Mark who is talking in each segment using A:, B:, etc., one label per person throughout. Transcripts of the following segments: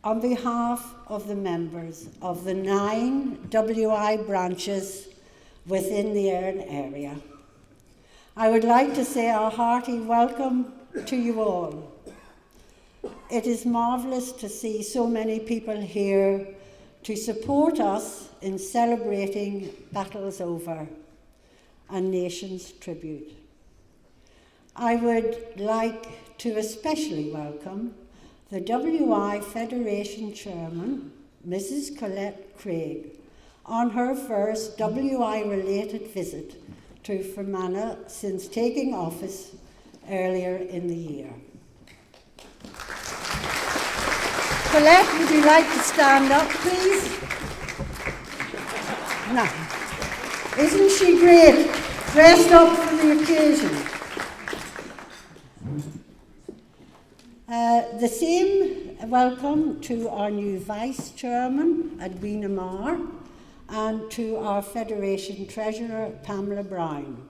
A: on behalf of the members of the 9 WI branches within the Erne area, I would like to say a hearty welcome to you all. It is marvellous to see so many people here to support us in celebrating Battles Over, a nation's tribute. I would like to especially welcome the WI Federation Chairman, Mrs. Colette Craig, on her first WI-related visit to Fermanagh since taking office earlier in the year. Colette, would you like to stand up, please? Now, isn't she great? Dressed up for the occasion. The same welcome to our new Vice Chairman, Edwina Marr, and to our Federation Treasurer, Pamela Brown.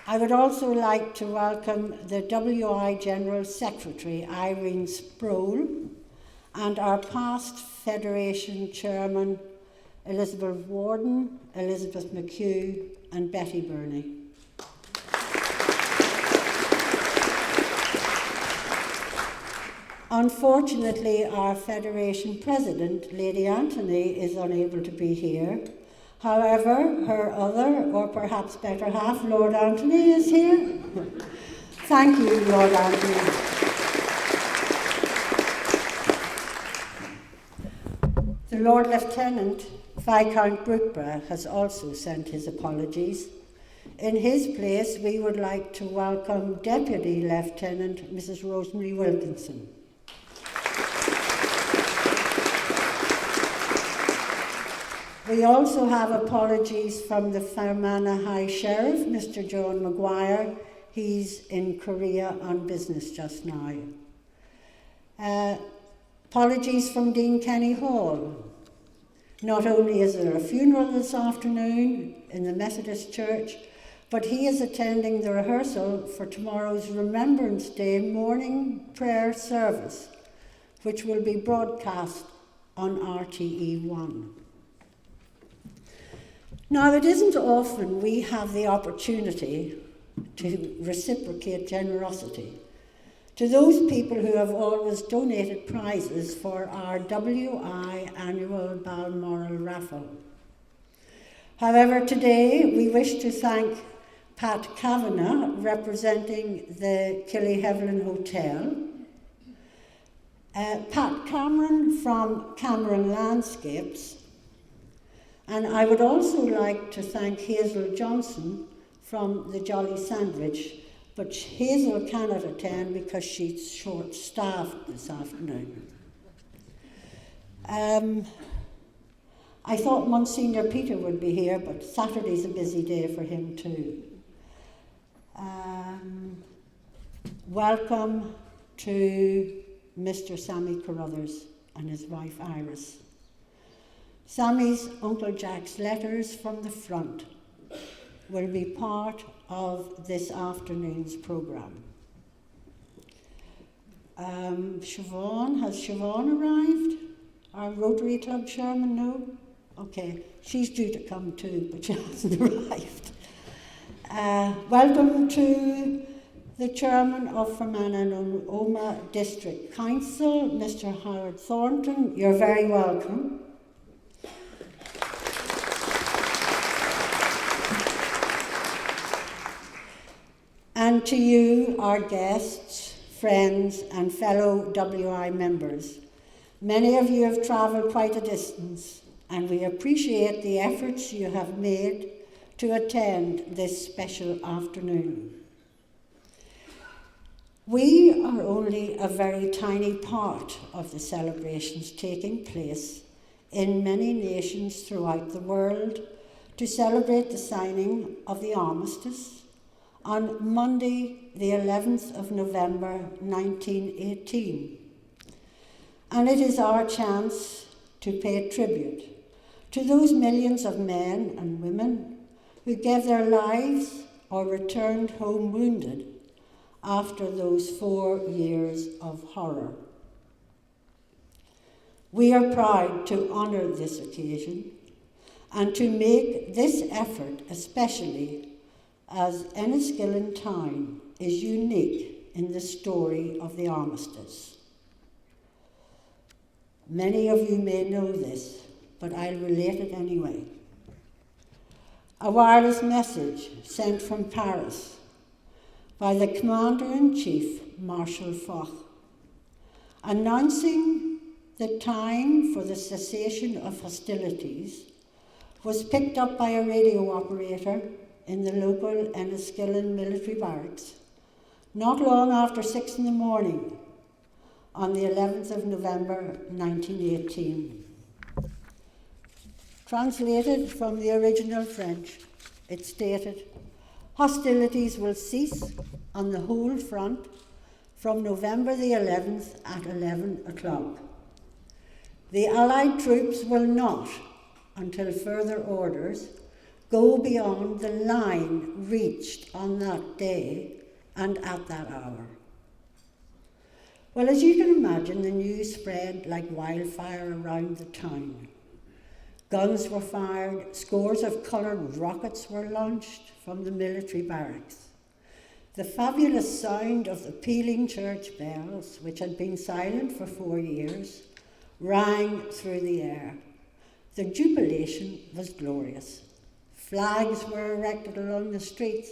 A: I would also like to welcome the WI General Secretary, Irene Sproul, and our past Federation Chairman, Elizabeth Warden, Elizabeth McHugh, and Betty Burney. Unfortunately, our Federation President, Lady Anthony, is unable to be here. However, her other, or perhaps better half, Lord Anthony, is here. Thank you, Lord Anthony. The Lord Lieutenant, Viscount Brookborough, has also sent his apologies. In his place, we would like to welcome Deputy Lieutenant Mrs. Rosemary Wilkinson. We also have apologies from the Fermanagh High Sheriff, Mr. John Maguire. He's in Korea on business just now. Apologies from Dean Kenny Hall. Not only is there a funeral this afternoon in the Methodist Church, but he is attending the rehearsal for tomorrow's Remembrance Day morning prayer service, which will be broadcast on RTE1. Now, it isn't often we have the opportunity to reciprocate generosity to those people who have always donated prizes for our WI annual Balmoral raffle. However, today we wish to thank Pat Kavanagh, representing the Killyhevlin Hotel, Pat Cameron from Cameron Landscapes, and I would also like to thank Hazel Johnson from the Jolly Sandwich, but Hazel cannot attend because she's short-staffed this afternoon. I thought Monsignor Peter would be here, but Saturday's a busy day for him too. Welcome to Mr. Sammy Carruthers and his wife Iris. Sammy's Uncle Jack's letters from the front will be part of this afternoon's programme. Siobhan, has Siobhan arrived? Our Rotary Club chairman, no? Okay, she's due to come too, but she hasn't arrived. Welcome to the chairman of Fermanagh and Omagh District Council, Mr. Howard Thornton. You're very welcome. And to you, our guests, friends, and fellow WI members. Many of you have travelled quite a distance, and we appreciate the efforts you have made to attend this special afternoon. We are only a very tiny part of the celebrations taking place in many nations throughout the world to celebrate the signing of the Armistice on Monday, the 11th of November 1918. And it is our chance to pay tribute to those millions of men and women who gave their lives or returned home wounded after those 4 years of horror. We are proud to honour this occasion and to make this effort, especially as Enniskillen town is unique in the story of the Armistice. Many of you may know this, but I'll relate it anyway. A wireless message sent from Paris by the Commander-in-Chief, Marshal Foch, announcing the time for the cessation of hostilities was picked up by a radio operator in the local Enniskillen military barracks not long after 6 in the morning on the 11th of November 1918. Translated from the original French, it stated, "Hostilities will cease on the whole front from November the 11th at 11 o'clock. The Allied troops will not, until further orders, go beyond the line reached on that day and at that hour." Well, as you can imagine, the news spread like wildfire around the town. Guns were fired, scores of coloured rockets were launched from the military barracks. The fabulous sound of the pealing church bells, which had been silent for 4 years, rang through the air. The jubilation was glorious. Flags were erected along the streets.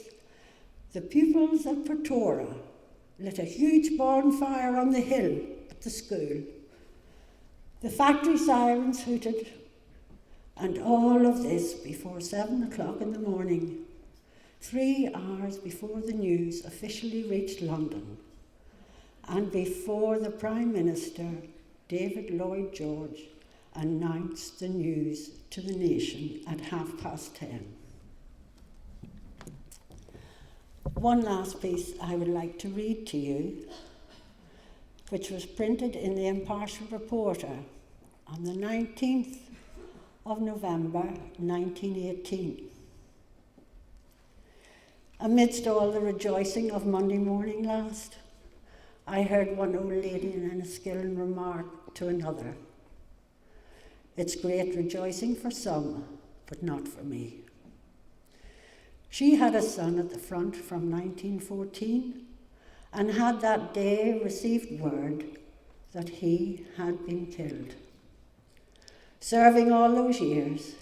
A: The pupils of Portora lit a huge bonfire on the hill at the school. The factory sirens hooted, and all of this before 7 o'clock in the morning, 3 hours before the news officially reached London, and before the Prime Minister, David Lloyd George, announced the news to the nation at 10:30. One last piece I would like to read to you, which was printed in the Impartial Reporter on the 19th of November 1918. Amidst all the rejoicing of Monday morning last, I heard one old lady in Enniskillen remark to another, "It's great rejoicing for some, but not for me." She had a son at the front from 1914 and had that day received word that he had been killed. Serving all those years,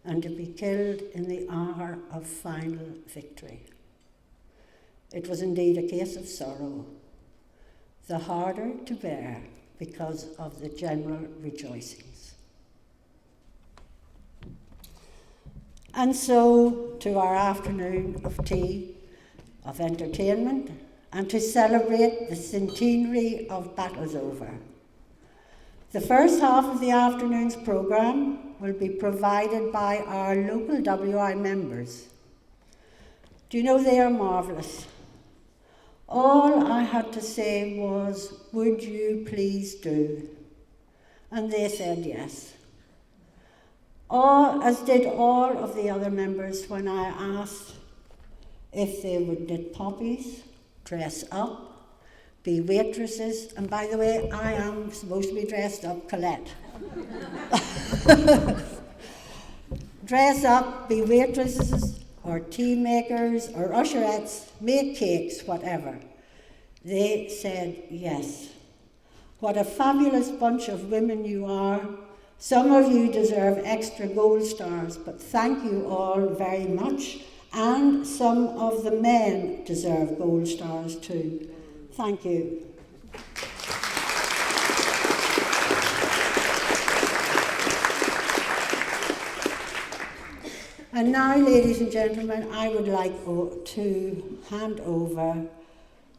A: and to be killed in the hour of final victory. It was indeed a case of sorrow, the harder to bear because of the general rejoicings. And so to our afternoon of tea, of entertainment, and to celebrate the centenary of battles over. The first half of the afternoon's programme will be provided by our local WI members. Do you know they are marvellous? All I had to say was, "Would you please do?" And they said yes. As did all of the other members when I asked if they would knit poppies, dress up, be waitresses, and by the way, I am supposed to be dressed up, Colette. Dress up, be waitresses, or tea makers, or usherettes, make cakes, whatever. They said yes. What a fabulous bunch of women you are. Some of you deserve extra gold stars, but thank you all very much. And some of the men deserve gold stars too. Thank you. And now, ladies and gentlemen, I would like to hand over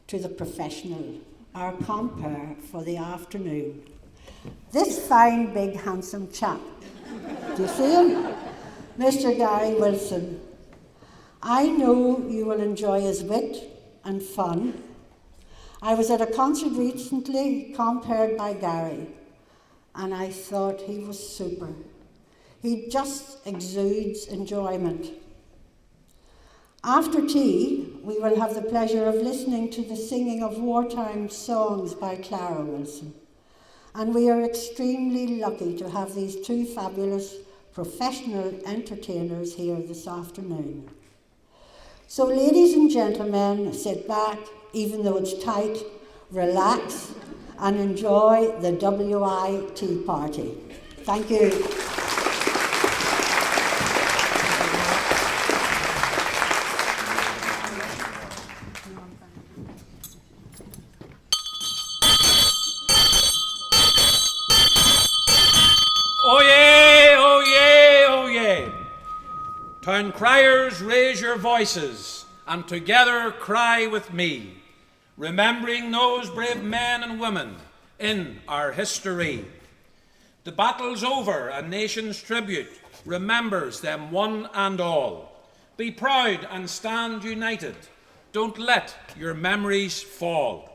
A: to the professional, our compere for the afternoon. This fine, big, handsome chap. Do you see him? Mr. Gary Wilson. I know you will enjoy his wit and fun. I was at a concert recently compared by Gary, and I thought he was super. He just exudes enjoyment. After tea, we will have the pleasure of listening to the singing of wartime songs by Clara Wilson. And we are extremely lucky to have these two fabulous professional entertainers here this afternoon. So ladies and gentlemen, sit back, even though it's tight, relax, and enjoy the WI Tea Party. Thank you.
B: Town criers, raise your voices and together cry with me, remembering those brave men and women in our history. The battle's over, a nation's tribute remembers them one and all. Be proud and stand united. Don't let your memories fall.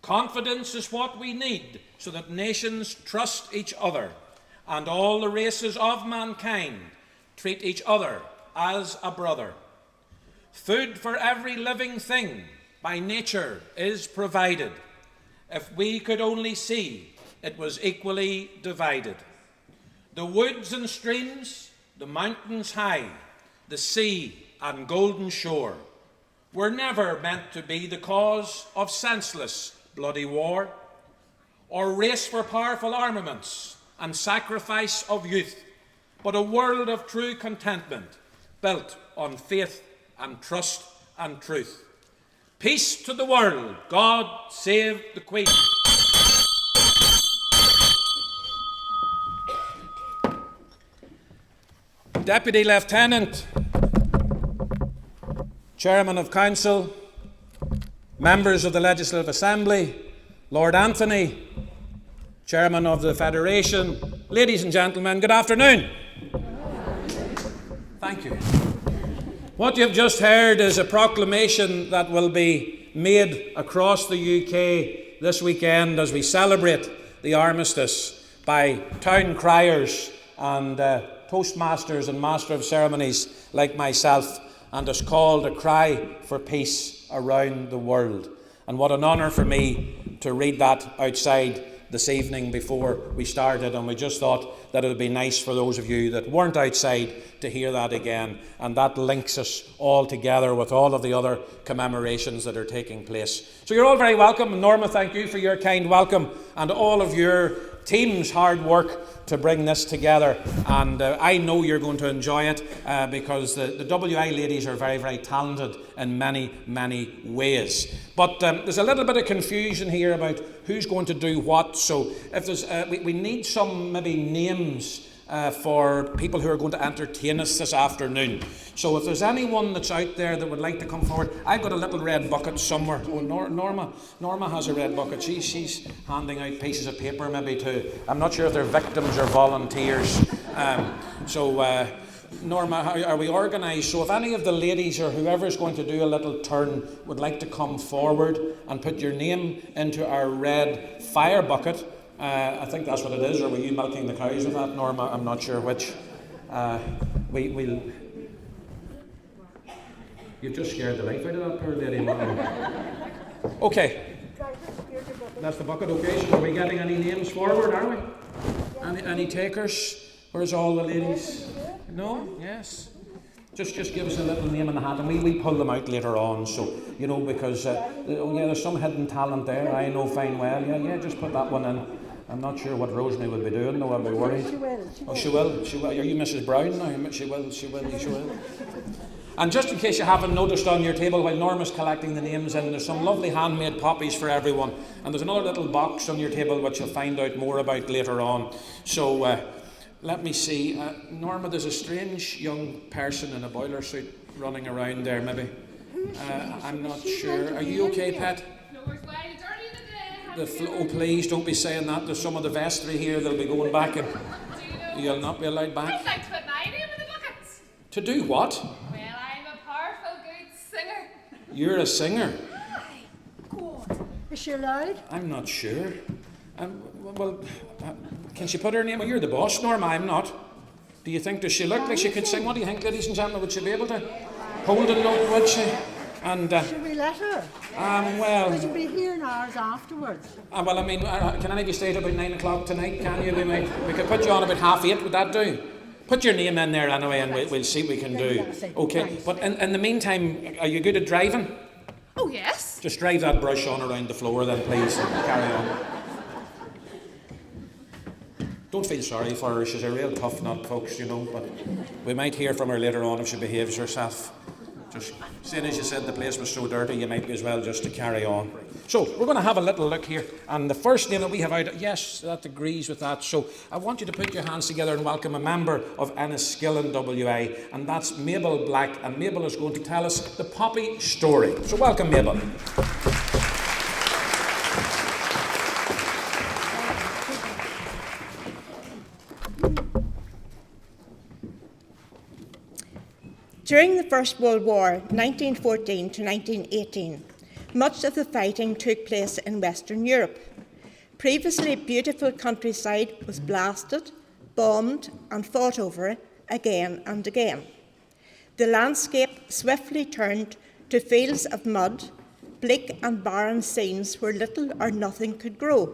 B: Confidence is what we need so that nations trust each other and all the races of mankind treat each other as a brother. Food for every living thing by nature is provided. If we could only see, it was equally divided. The woods and streams, the mountains high, the sea and golden shore were never meant to be the cause of senseless bloody war, or race for powerful armaments and sacrifice of youth, but a world of true contentment built on faith and trust and truth. Peace to the world. God save the Queen. Deputy Lieutenant, Chairman of Council, members of the Legislative Assembly, Lord Anthony, Chairman of the Federation, ladies and gentlemen, good afternoon. Thank you. What you've just heard is a proclamation that will be made across the UK this weekend as we celebrate the Armistice by town criers and Toastmasters and Master of Ceremonies like myself, and is called a cry for peace around the world. And what an honour for me to read that outside this evening before we started, and we just thought that it would be nice for those of you that weren't outside to hear that again, and that links us all together with all of the other commemorations that are taking place. So you're all very welcome, and Norma, thank you for your kind welcome and all of your team's hard work to bring this together, and I know you're going to enjoy it because the WI ladies are very, very talented in many, many ways. But there's a little bit of confusion here about who's going to do what, so if there's, we need some maybe names for people who are going to entertain us this afternoon. So if there's anyone that's out there that would like to come forward, I've got a little red bucket somewhere. Oh, Norma has a red bucket. She's handing out pieces of paper maybe to, I'm not sure if they're victims or volunteers. Norma, how are we organised? So if any of the ladies or whoever's going to do a little turn would like to come forward and put your name into our red fire bucket, I think that's what it is, or were you milking the cows with that, Norma? I'm not sure which. We'll... You've just scared the life out of that poor lady, man. Okay. That's the bucket, okay. So are we getting any names forward, are we? Any takers? Where's all the ladies? No? Yes? Just give us a little name in the hat, and we pull them out later on, so, you know, because, there's some hidden talent there, I know fine well. Yeah, just put that one in. I'm not sure what Rosemary will be doing, though. I'll be worried. She will. Are you Mrs. Brown now? She will. And just in case you haven't noticed on your table, while Norma's collecting the names in, there's some lovely handmade poppies for everyone. And there's another little box on your table which you'll find out more about later on. So let me see. Norma, there's a strange young person in a boiler suit running around there, maybe. I'm not sure. Are you okay, Pet? Oh, please don't be saying that. There's some of the vestry here that'll be going back, and you'll not be allowed back.
C: I'd like to put my name in the bucket.
B: To do what?
C: Well, I'm a powerful good singer.
B: You're a singer?
A: Go on. Is she allowed?
B: I'm not sure. Can she put her name? Well, you're the boss, Norma. I'm not. Do you think, does she look like she could sing? What do you think, ladies and gentlemen? Would she be able to? holding note, would she? And,
A: Should we let her?
B: well...
A: Would you be here in hours afterwards?
B: well, I mean, can any of you stay till about 9 o'clock tonight, can you? We could put you on about 8:30, would that do? Put your name in there anyway and we'll see what we can do. Okay, but in the meantime, are you good at driving?
C: Oh, yes.
B: Just drive that brush on around the floor then, please, and carry on. Don't feel sorry for her, she's a real tough nut, folks, you know, but we might hear from her later on if she behaves herself. Just seeing as you said the place was so dirty, you might be as well just to carry on. So, we're going to have a little look here, and the first name that we have out, yes, that agrees with that. So, I want you to put your hands together and welcome a member of Enniskillen WA, and that's Mabel Black, and Mabel is going to tell us the poppy story. So, welcome, Mabel.
D: During the First World War, 1914 to 1918, much of the fighting took place in Western Europe. Previously beautiful countryside was blasted, bombed and fought over again and again. The landscape swiftly turned to fields of mud, bleak and barren scenes where little or nothing could grow.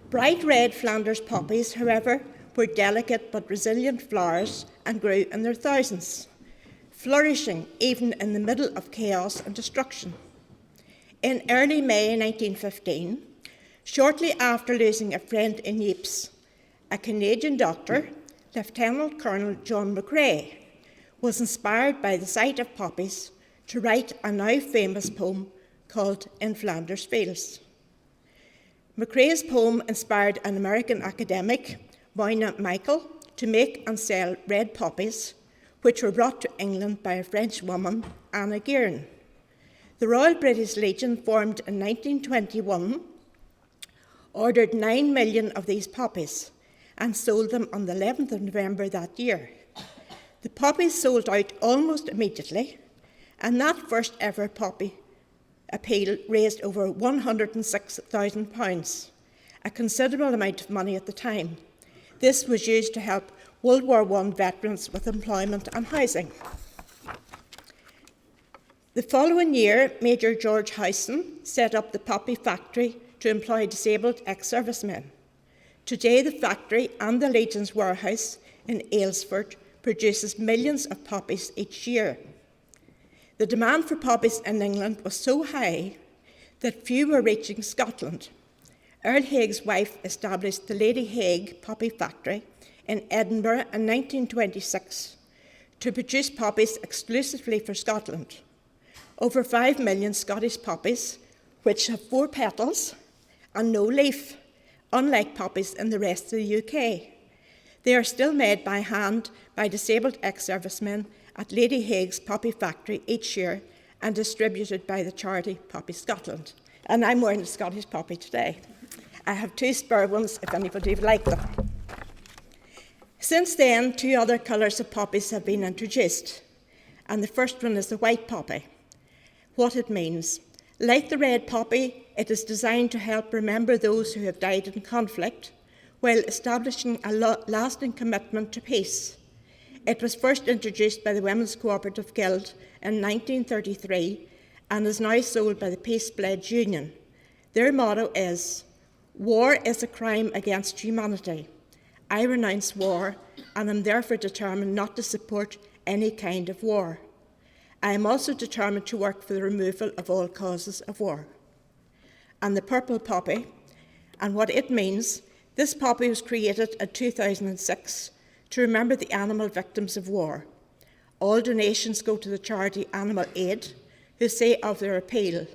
D: Bright red Flanders poppies, however, were delicate but resilient flowers and grew in their thousands, flourishing even in the middle of chaos and destruction. In early May 1915, shortly after losing a friend in Ypres, a Canadian doctor, Lieutenant Colonel John McCrae, was inspired by the sight of poppies to write a now famous poem called In Flanders Fields. McCrae's poem inspired an American academic, Moyna Michael, to make and sell red poppies, which were brought to England by a French woman, Erne. The Royal British Legion, formed in 1921, ordered 9 million of these poppies and sold them on the 11th of November that year. The poppies sold out almost immediately, and that first ever poppy appeal raised over £106,000, a considerable amount of money at the time. This was used to help World War I veterans with employment and housing. The following year, Major George Howson set up the poppy factory to employ disabled ex-servicemen. Today, the factory and the Legion's warehouse in Aylesford produces millions of poppies each year. The demand for poppies in England was so high that few were reaching Scotland. Earl Haig's wife established the Lady Haig Poppy Factory in Edinburgh in 1926 to produce poppies exclusively for Scotland. Over 5 million Scottish poppies, which have 4 petals and no leaf, unlike poppies in the rest of the UK. They are still made by hand by disabled ex-servicemen at Lady Haig's Poppy Factory each year and distributed by the charity Poppy Scotland. And I'm wearing a Scottish poppy today. I have 2 spare ones if anybody would like them. Since then, 2 other colours of poppies have been introduced, and the first one is the white poppy. What it means: like the red poppy, it is designed to help remember those who have died in conflict, while establishing a lasting commitment to peace. It was first introduced by the Women's Cooperative Guild in 1933 and is now sold by the Peace Pledge Union. Their motto is, "War is a crime against humanity. I renounce war and am therefore determined not to support any kind of war. I am also determined to work for the removal of all causes of war." And the purple poppy, and what it means: this poppy was created in 2006 to remember the animal victims of war. All donations go to the charity Animal Aid, who say of their appeal,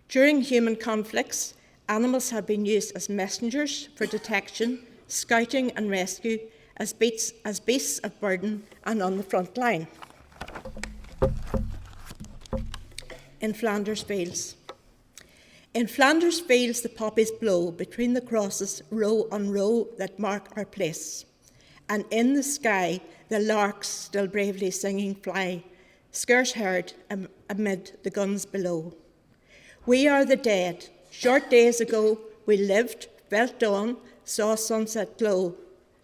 D: "During human conflicts, animals have been used as messengers for detection, scouting and rescue, as beasts of burden and on the front line." In Flanders Fields. In Flanders Fields the poppies blow between the crosses, row on row that mark our place. And in the sky the larks still bravely singing fly, scarce heard amid the guns below. We are the dead. Short days ago we lived, felt dawn, saw sunset glow,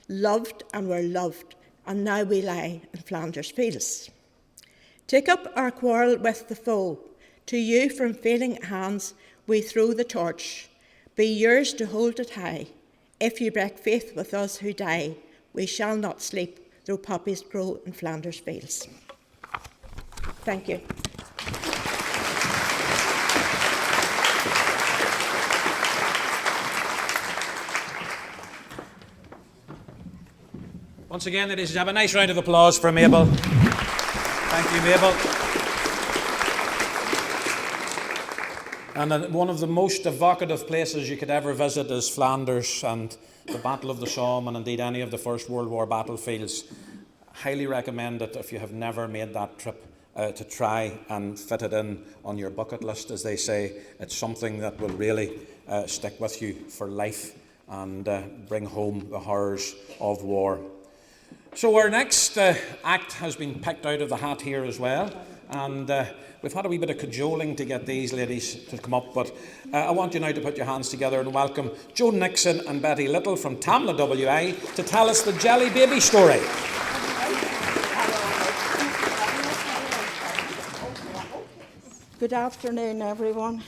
D: loved and were loved, and now we lie in Flanders Fields. Take up our quarrel with the foe. To you from failing hands we throw the torch. Be yours to hold it high. If you break faith with us who die, we shall not sleep, though poppies grow in Flanders fields. Thank you.
B: Once again, ladies and gentlemen, a nice round of applause for Mabel. Thank you, Mabel. And one of the most evocative places you could ever visit is Flanders and the Battle of the Somme, and indeed any of the First World War battlefields. Highly recommend it if you have never made that trip to try and fit it in on your bucket list, as they say. It's something that will really stick with you for life and bring home the horrors of war. So our next act has been picked out of the hat here as well, and we've had a wee bit of cajoling to get these ladies to come up, but I want you now to put your hands together and welcome Joe Nixon and Betty Little from Tamla WI to tell us the Jelly Baby story.
E: Good afternoon, everyone.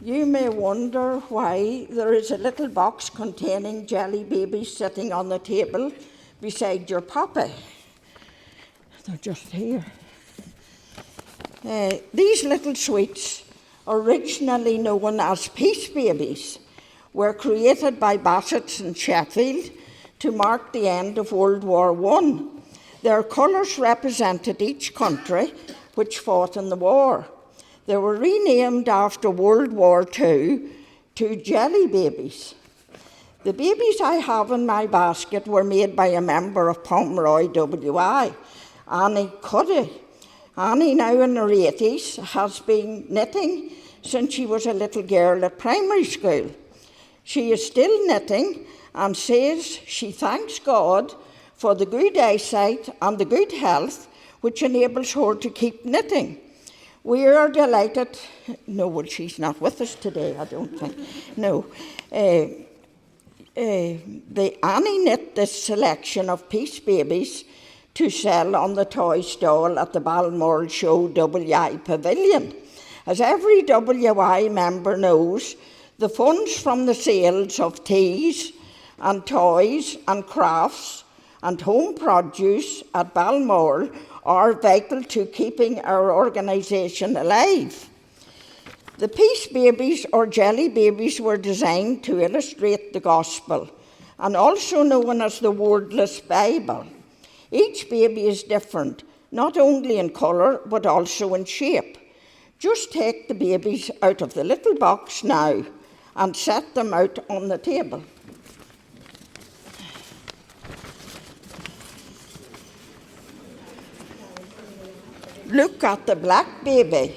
E: You may wonder why there is a little box containing jelly babies sitting on the table beside your poppy. They're just here. These little sweets, originally known as peace babies, were created by Bassett's in Sheffield to mark the end of World War I. Their colours represented each country which fought in the war. They were renamed after World War II to Jelly Babies. The babies I have in my basket were made by a member of Pomeroy WI, Erne Cuddy. Annie, now in her 80s, has been knitting since she was a little girl at primary school. She is still knitting and says she thanks God for the good eyesight and the good health which enables her to keep knitting. We are delighted. No, well, she's not with us today, I don't think. No. Annie knit this selection of peace babies to sell on the toy stall at the Balmoral Show WI Pavilion. As every WI member knows, the funds from the sales of teas and toys and crafts and home produce at Balmoral are vital to keeping our organisation alive. The Peace Babies or Jelly Babies were designed to illustrate the Gospel and also known as the Wordless Bible. Each baby is different, not only in colour but also in shape. Just take the babies out of the little box now and set them out on the table. Look at the black baby.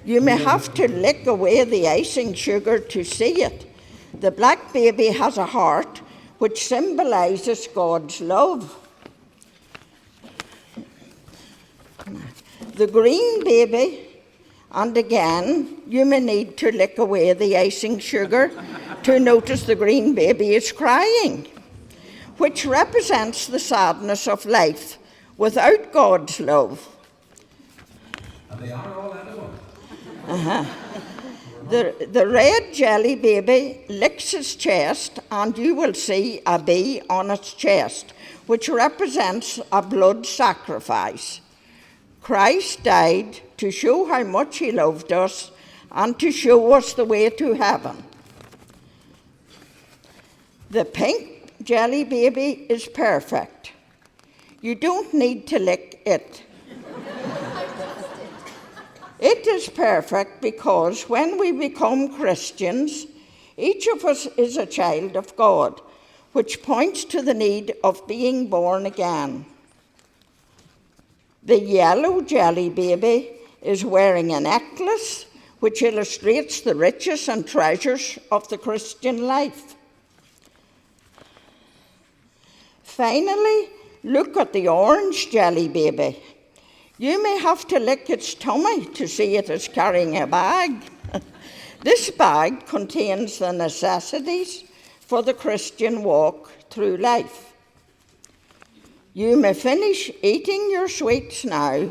E: You may have to lick away the icing sugar to see it. The black baby has a heart which symbolises God's love. The green baby, and again, you may need to lick away the icing sugar to notice the green baby is crying, which represents the sadness of life without God's love.
B: And they are all edible.
E: The red jelly baby licks its chest, and you will see a bee on its chest, which represents a blood sacrifice. Christ died to show how much he loved us and to show us the way to heaven. The pink jelly baby is perfect. You don't need to lick it. It is perfect because when we become Christians, each of us is a child of God, which points to the need of being born again. The yellow jelly baby is wearing a necklace which illustrates the riches and treasures of the Christian life. Finally, look at the orange jelly baby. You may have to lick its tummy to see it is carrying a bag. This bag contains the necessities for the Christian walk through life. You may finish eating your sweets now,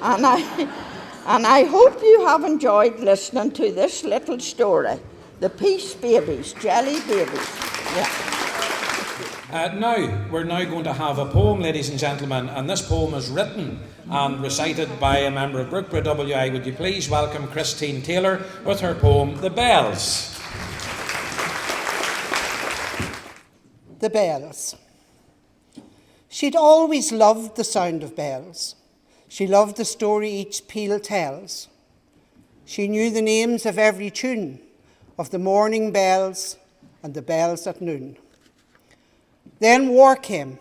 E: and I hope you have enjoyed listening to this little story, The Peace Babies, Jelly Babies. Yeah.
B: We're now going to have a poem, ladies and gentlemen, and this poem is written and recited by a member of Brookborough WI. Would you please welcome Christine Taylor with her poem, The Bells.
F: The bells. She'd always loved the sound of bells. She loved the story each peal tells. She knew the names of every tune, of the morning bells and the bells at noon. Then war came,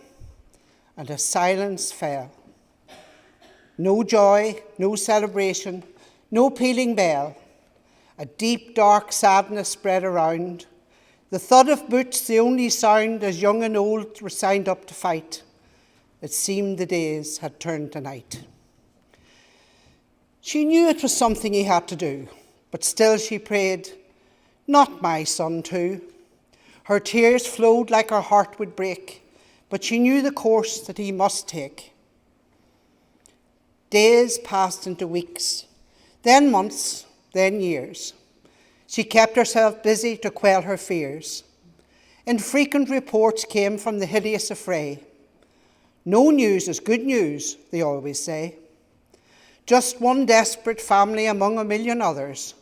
F: and a silence fell. No joy, no celebration, no pealing bell. A deep, dark sadness spread around. The thud of boots, the only sound as young and old were signed up to fight. It seemed the days had turned to night. She knew it was something he had to do, but still she prayed, "Not my son too." Her tears flowed like her heart would break, but she knew the course that he must take. Days passed into weeks, then months, then years. She kept herself busy to quell her fears. Infrequent reports came from the hideous affray. No news is good news, they always say. Just one desperate family among a million others,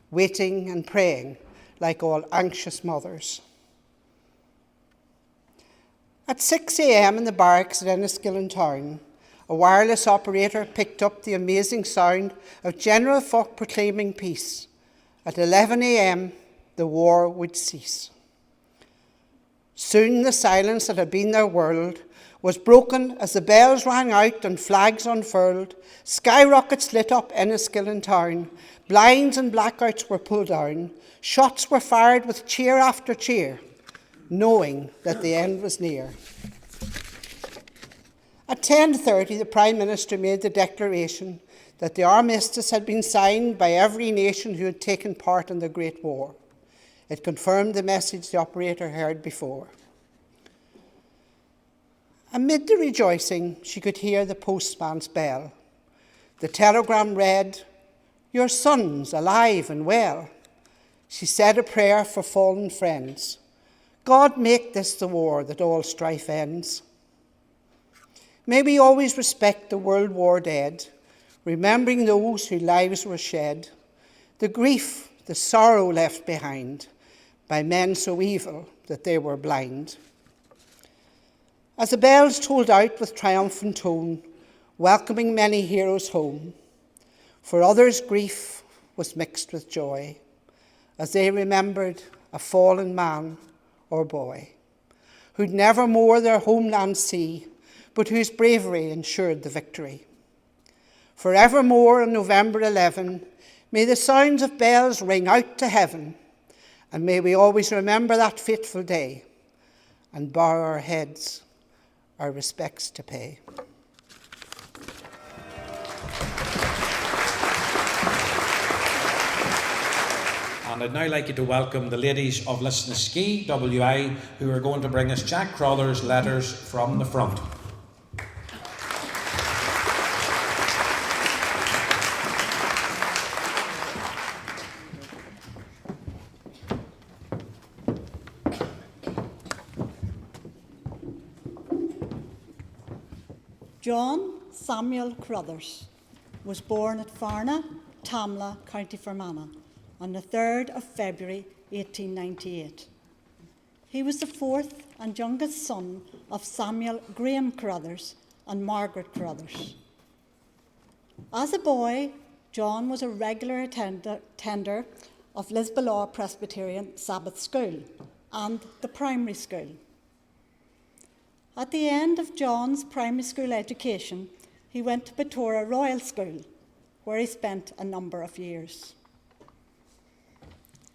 F: waiting and praying like all anxious mothers. At 6 a.m. in the barracks at Enniskillen town, a wireless operator picked up the amazing sound of General Foch proclaiming peace. At 11 a.m., the war would cease. Soon the silence that had been their world was broken as the bells rang out and flags unfurled, skyrockets lit up Enniskillen town, blinds and blackouts were pulled down, shots were fired with cheer after cheer, knowing that the end was near. At 10:30, the Prime Minister made the declaration that the Armistice had been signed by every nation who had taken part in the Great War. It confirmed the message the operator heard before. Amid the rejoicing, she could hear the postman's bell. The telegram read, "Your son's alive and well." She said a prayer for fallen friends. God, make this the war that all strife ends. May we always respect the World War dead, remembering those whose lives were shed, the grief, the sorrow left behind by men so evil that they were blind. As the bells tolled out with triumphant tone, welcoming many heroes home, for others grief was mixed with joy, as they remembered a fallen man or boy, who'd never more their homeland see, but whose bravery ensured the victory. Forevermore on November 11, may the sounds of bells ring out to heaven, and may we always remember that fateful day and bow our heads, our respects to pay.
B: And I'd now like you to welcome the ladies of Enniskillen WI, who are going to bring us Jack Crother's Letters from the Front.
G: John Samuel Crothers was born at Farna, Tamla, County Fermanagh, on the 3rd of February 1898. He was the fourth and youngest son of Samuel Graham Crothers and Margaret Crothers. As a boy, John was a regular attender of Lisbolaw Presbyterian Sabbath School and the primary school. At the end of John's primary school education, he went to Batora Royal School, where he spent a number of years.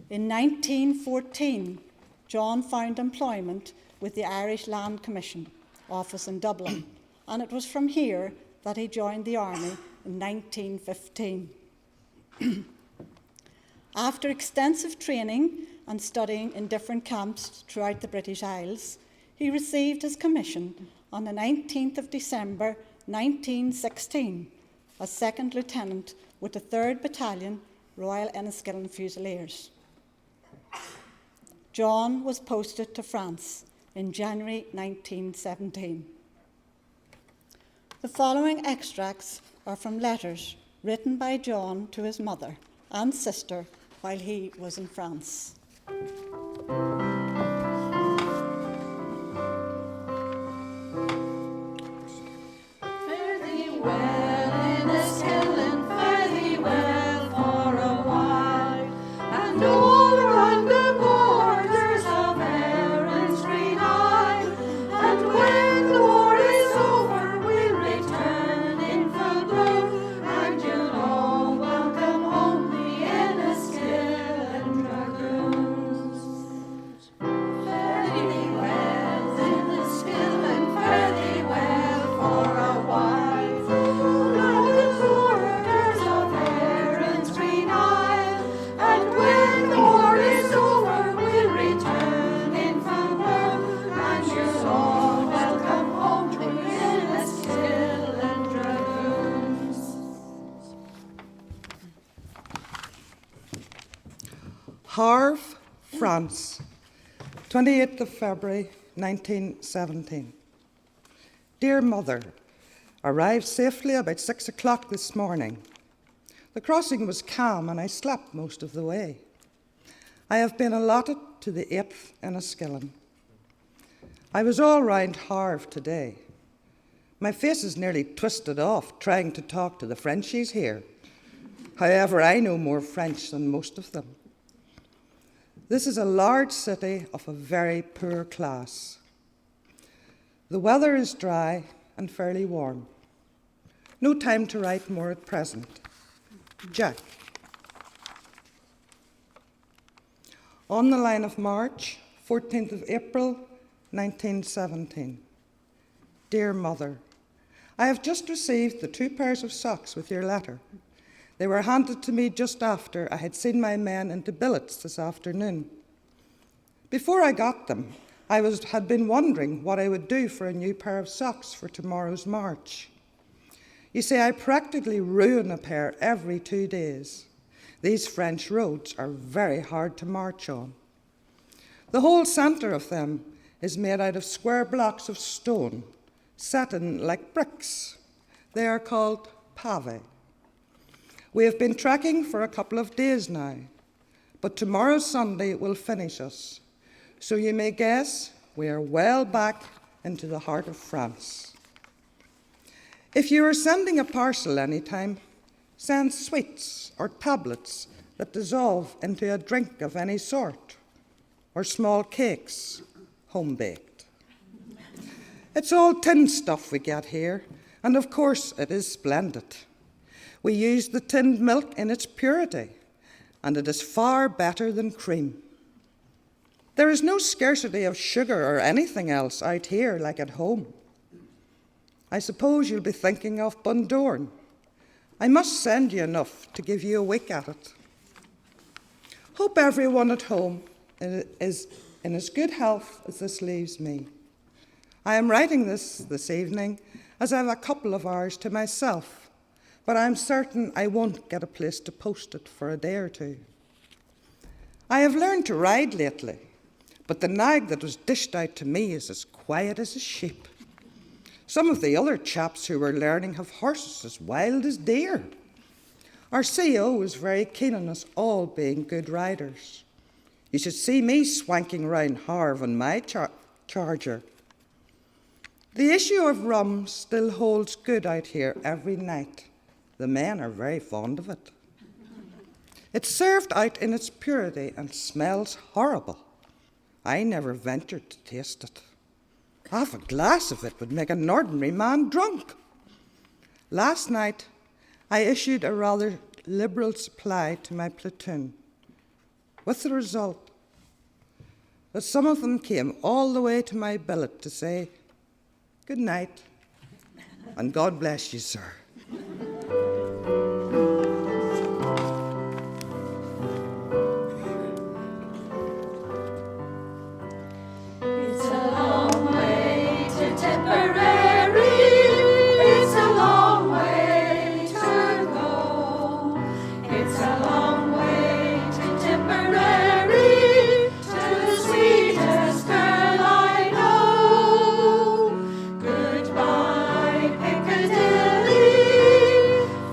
G: In 1914, John found employment with the Irish Land Commission office in Dublin, and it was from here that he joined the army in 1915. After extensive training and studying in different camps throughout the British Isles, he received his commission on the 19th of December 1916 as second lieutenant with the 3rd Battalion Royal Enniskillen Fusiliers. John was posted to France in January 1917. The following extracts are from letters written by John to his mother and sister while he was in France.
H: Fare thee well, Enniskillen, fare thee well for a while, and all around the borders of Erin's green isle. And when the war is over, we'll return in full bloom, and you'll all welcome home the Enniskillen Dragoons. Fare thee well, Enniskillen, fare thee well for a while, around the borders of Erin's green isle. And when the war is over, we'll return in full bloom, and you're all welcome home to the Enniskillen Dragoons.
I: Havre, France, 28th of February 1917. Dear Mother, arrived safely about 6 o'clock this morning. The crossing was calm and I slept most of the way. I have been allotted to the 8th Enniskillen. I was all round Havre today. My face is nearly twisted off trying to talk to the Frenchies here. However, I know more French than most of them. This is a large city of a very poor class. The weather is dry and fairly warm. No time to write more at present. Jack. On the line of march, 14th of April, 1917. Dear Mother, I have just received the 2 pairs of socks with your letter. They were handed to me just after I had seen my men into billets this afternoon. Before I got them, I had been wondering what I would do for a new pair of socks for tomorrow's march. You see, I practically ruin a pair every 2 days. These French roads are very hard to march on. The whole centre of them is made out of square blocks of stone, set in like bricks. They are called pave. We have been trekking for a couple of days now, but tomorrow's Sunday will finish us. So you may guess we are well back into the heart of France. If you are sending a parcel anytime, send sweets or tablets that dissolve into a drink of any sort, or small cakes, home-baked. It's all tin stuff we get here, and of course it is splendid. We use the tinned milk in its purity, and it is far better than cream. There is no scarcity of sugar or anything else out here like at home. I suppose you'll be thinking of Bundoran. I must send you enough to give you a week at it. Hope everyone at home is in as good health as this leaves me. I am writing this evening as I have a couple of hours to myself, but I'm certain I won't get a place to post it for a day or two. I have learned to ride lately, but the nag that was dished out to me is as quiet as a sheep. Some of the other chaps who were learning have horses as wild as deer. Our CEO was very keen on us all being good riders. You should see me swanking round Havre on my charger. The issue of rum still holds good out here every night. The men are very fond of it. It's served out in its purity and smells horrible. I never ventured to taste it. Half a glass of it would make an ordinary man drunk. Last night, I issued a rather liberal supply to my platoon, with the result that some of them came all the way to my billet to say, "Good night, and God bless you, sir."
H: It's a long way to Tipperary. It's a long way to Tipperary, to the sweetest girl I know. Goodbye, Piccadilly,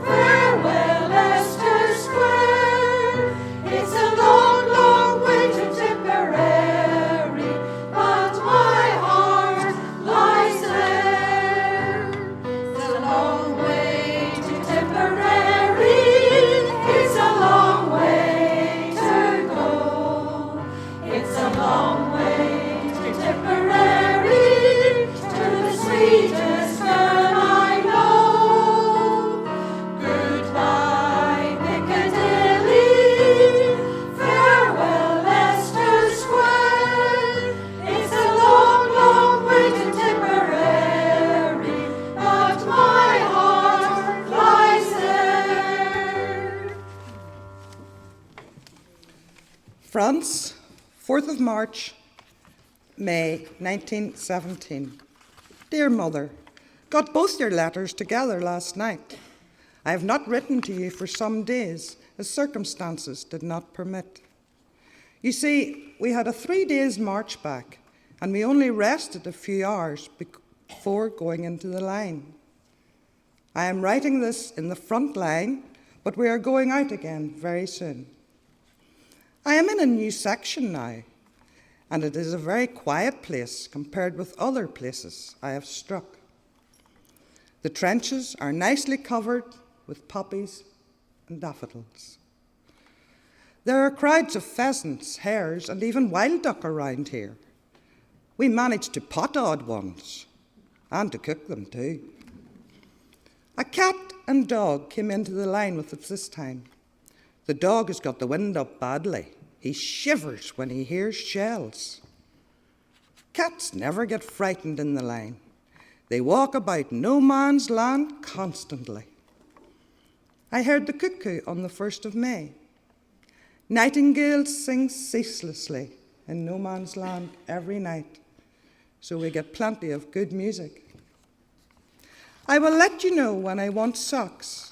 H: farewell, Leicester Square. It's a long, long way to Tipperary, but my heart lies there. It's a long way to Tipperary, it's a long way to go. It's a long way to Tipperary, to the sweetest girl I know. Goodbye, Piccadilly, farewell, Leicester Square. It's a long, long way to Tipperary, but my heart lies there.
I: France, 4th of March, May 1917. Dear Mother, got both your letters together last night. I have not written to you for some days, as circumstances did not permit. You see, we had a 3 days march back, and we only rested a few hours before going into the line. I am writing this in the front line, but we are going out again very soon. I am in a new section now, and it is a very quiet place compared with other places I have struck. The trenches are nicely covered with poppies and daffodils. There are crowds of pheasants, hares, and even wild duck around here. We managed to pot odd ones, and to cook them too. A cat and dog came into the line with us this time. The dog has got the wind up badly. He shivers when he hears shells. Cats never get frightened in the line. They walk about no man's land constantly. I heard the cuckoo on the 1st of May. Nightingales sing ceaselessly in no man's land every night, so we get plenty of good music. I will let you know when I want socks.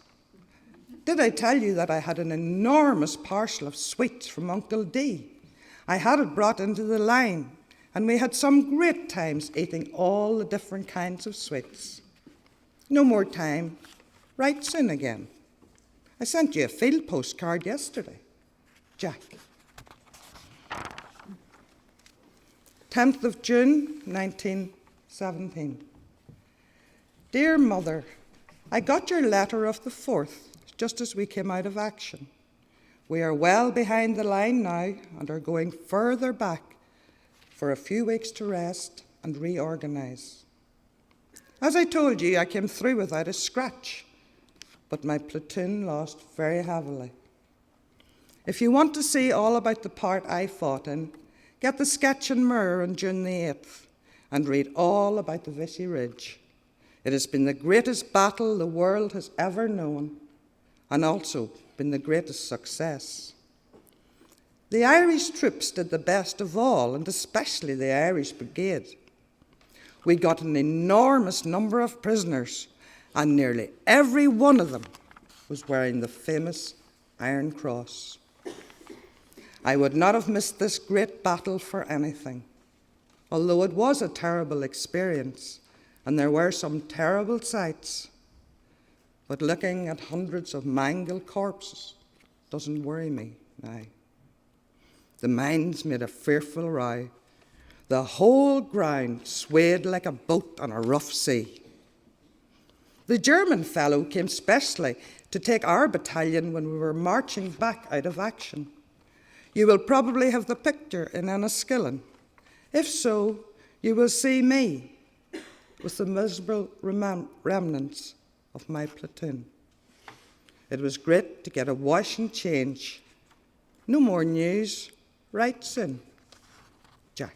I: Did I tell you that I had an enormous parcel of sweets from Uncle D? I had it brought into the line, and we had some great times eating all the different kinds of sweets. No more time. Write soon again. I sent you a field postcard yesterday. Jack. 10th of June, 1917. Dear Mother, I got your letter of the 4th, just as we came out of action. We are well behind the line now and are going further back for a few weeks to rest and reorganise. As I told you, I came through without a scratch, but my platoon lost very heavily. If you want to see all about the part I fought in, get the Sketch and Mirror on June the 8th and read all about the Vichy Ridge. It has been the greatest battle the world has ever known, and also been the greatest success. The Irish troops did the best of all, and especially the Irish Brigade. We got an enormous number of prisoners, and nearly every one of them was wearing the famous Iron Cross. I would not have missed this great battle for anything, although it was a terrible experience, and there were some terrible sights. But looking at hundreds of mangled corpses doesn't worry me now. The mines made a fearful row. The whole ground swayed like a boat on a rough sea. The German fellow came specially to take our battalion when we were marching back out of action. You will probably have the picture in Enniskillen. If so, you will see me with the miserable remnants of my platoon. It was great to get a wash and change. No more news. Write soon. Jack.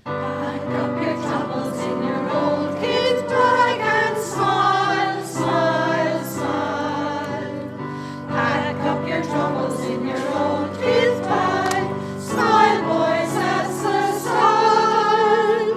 H: Pack up your troubles in your old kit bag and smile, smile, smile. Pack up your troubles in your old kit bag. Smile, boys, that's the style.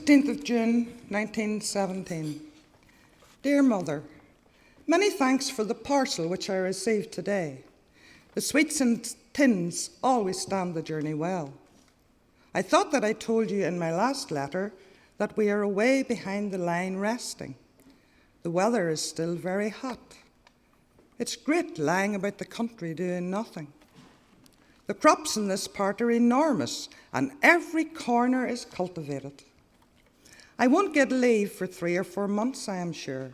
I: 15th of June, 1917. Dear Mother, many thanks for the parcel which I received today. The sweets and tins always stand the journey well. I thought that I told you in my last letter that we are away behind the line resting. The weather is still very hot. It's great lying about the country doing nothing. The crops in this part are enormous, and every corner is cultivated. I won't get leave for 3 or 4 months, I am sure.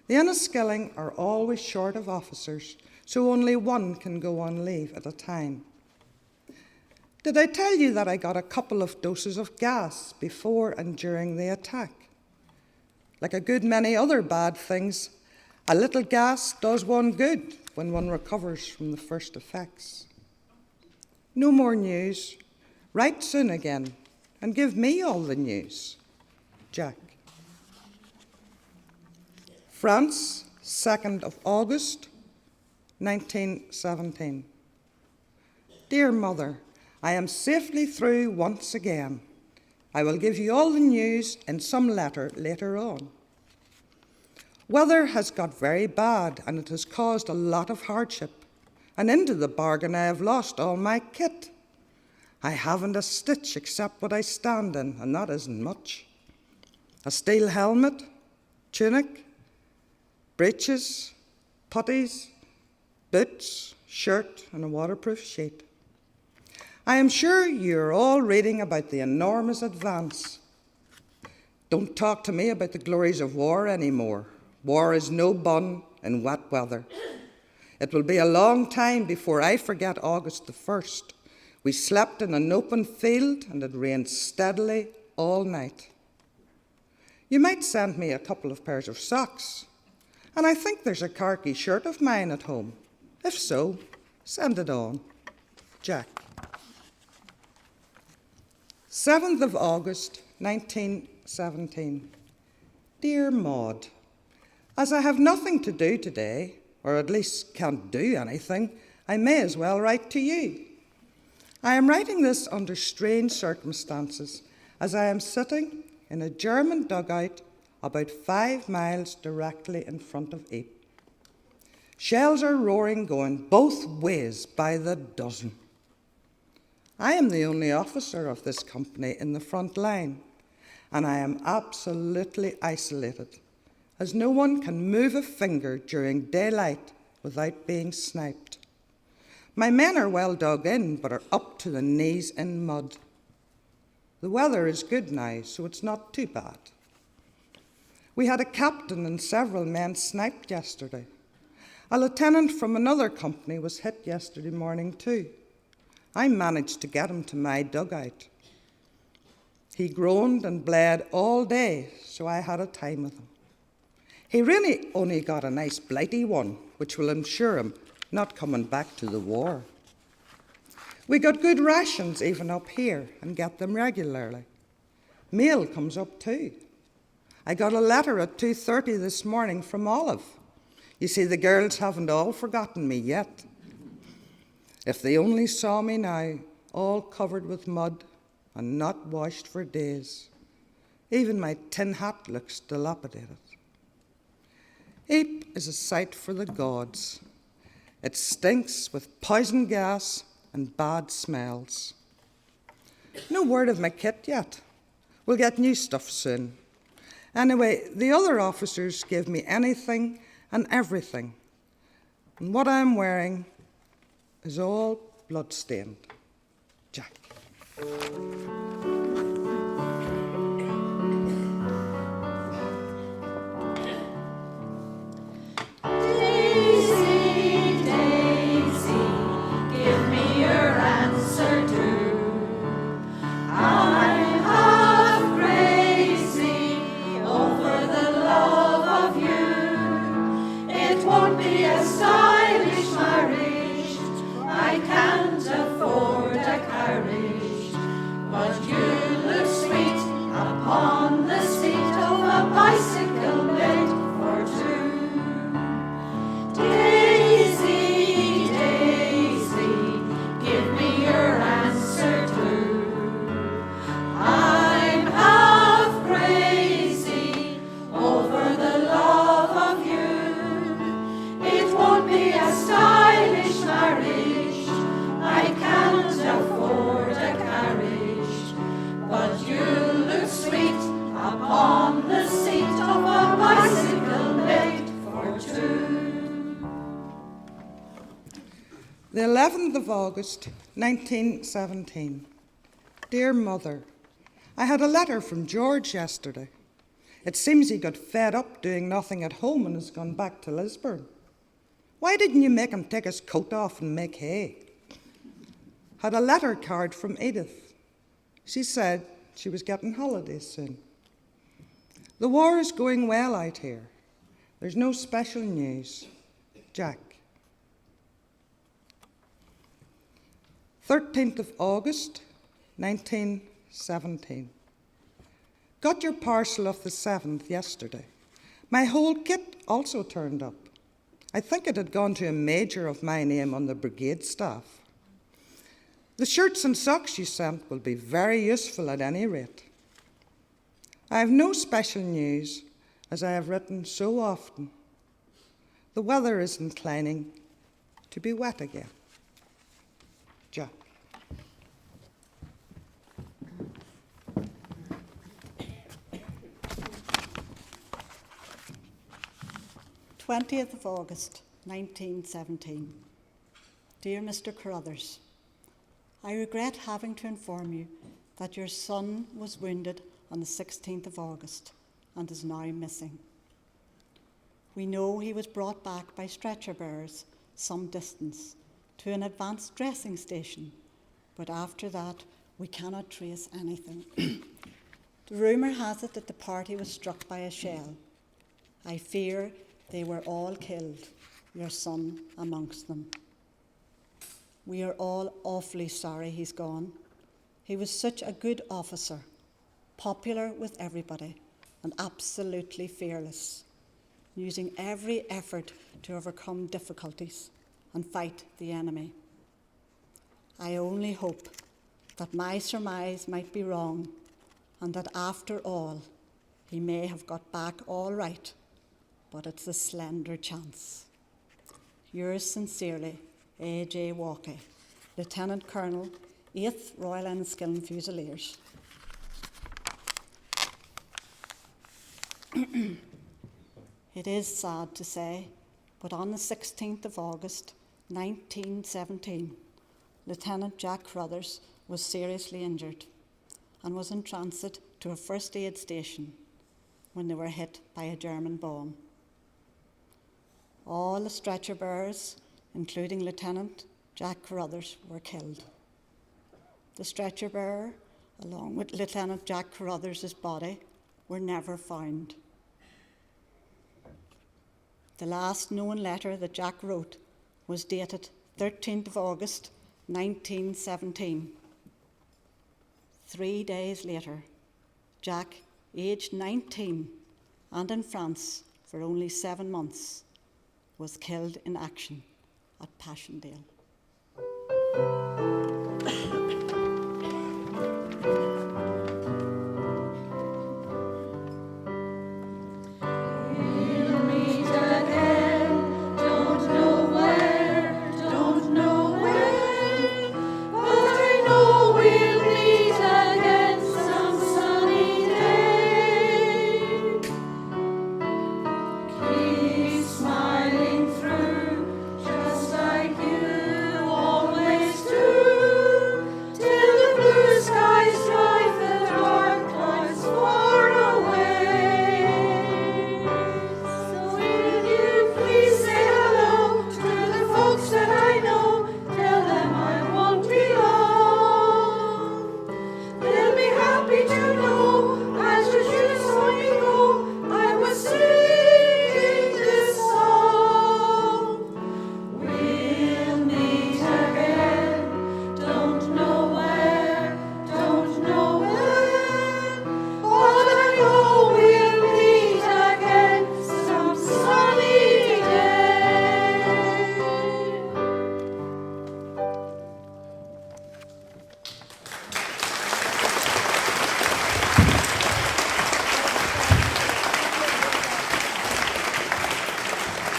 I: The Enniskillen are always short of officers, so only one can go on leave at a time. Did I tell you that I got a couple of doses of gas before and during the attack? Like a good many other bad things, a little gas does one good when one recovers from the first effects. No more news. Write soon again and give me all the news. Jack. France, 2nd of August, 1917. Dear Mother, I am safely through once again. I will give you all the news in some letter later on. Weather has got very bad and it has caused a lot of hardship. And into the bargain I have lost all my kit. I haven't a stitch except what I stand in, and that isn't much. A steel helmet, tunic, breeches, puttees, boots, shirt, and a waterproof sheet. I am sure you're all reading about the enormous advance. Don't talk to me about the glories of war anymore. War is no bun in wet weather. It will be a long time before I forget August the 1st. We slept in an open field and it rained steadily all night. You might send me a couple of pairs of socks. And I think there's a khaki shirt of mine at home. If so, send it on. Jack. 7th of August, 1917. Dear Maud, as I have nothing to do today, or at least can't do anything, I may as well write to you. I am writing this under strange circumstances, as I am sitting in a German dugout about 5 miles directly in front of Ypres. Shells are roaring going both ways by the dozen. I am the only officer of this company in the front line, and I am absolutely isolated, as no one can move a finger during daylight without being sniped. My men are well dug in, but are up to the knees in mud. The weather is good now, so it's not too bad. We had a captain and several men sniped yesterday. A lieutenant from another company was hit yesterday morning too. I managed to get him to my dugout. He groaned and bled all day, so I had a time with him. He really only got a nice blighty one, which will ensure him not coming back to the war. We got good rations even up here and get them regularly. Mail comes up too. I got a letter at 2:30 this morning from Olive. You see, the girls haven't all forgotten me yet. If they only saw me now, all covered with mud and not washed for days. Even my tin hat looks dilapidated. Ypres is a sight for the gods. It stinks with poison gas and bad smells. No word of my kit yet. We'll get new stuff soon. Anyway, the other officers give me anything and everything. And what I'm wearing is all blood-stained. Jack.
H: But
I: The 11th of August, 1917. Dear Mother, I had a letter from George yesterday. It seems he got fed up doing nothing at home and has gone back to Lisburn. Why didn't you make him take his coat off and make hay? Had a letter card from Edith. She said she was getting holidays soon. The war is going well out here. There's no special news. Jack. 13th of August, 1917. Got your parcel of the 7th yesterday. My whole kit also turned up. I think it had gone to a major of my name on the brigade staff. The shirts and socks you sent will be very useful at any rate. I have no special news, as I have written so often. The weather is inclining to be wet again. Jack.
G: "20th of August, 1917. Dear Mr. Carruthers, I regret having to inform you that your son was wounded on the 16th of August and is now missing. We know he was brought back by stretcher bearers some distance to an advanced dressing station, but after that we cannot trace anything. The rumour has it that the party was struck by a shell. I fear they were all killed, your son amongst them. We are all awfully sorry he's gone. He was such a good officer, popular with everybody, and absolutely fearless, using every effort to overcome difficulties and fight the enemy. I only hope that my surmise might be wrong, and that after all, he may have got back all right, but it's a slender chance. Yours sincerely, A.J. Walker, Lieutenant Colonel, 8th Royal Enniskillen Fusiliers. It is sad to say, but on the 16th of August, 1917, Lieutenant Jack Carruthers was seriously injured and was in transit to a first aid station when they were hit by a German bomb. All the stretcher bearers, including Lieutenant Jack Carruthers, were killed. The stretcher bearer, along with Lieutenant Jack Carruthers' body, were never found. The last known letter that Jack wrote was dated 13th of August, 1917. 3 days later, Jack, aged 19 and in France for only 7 months, was killed in action at Passchendaele.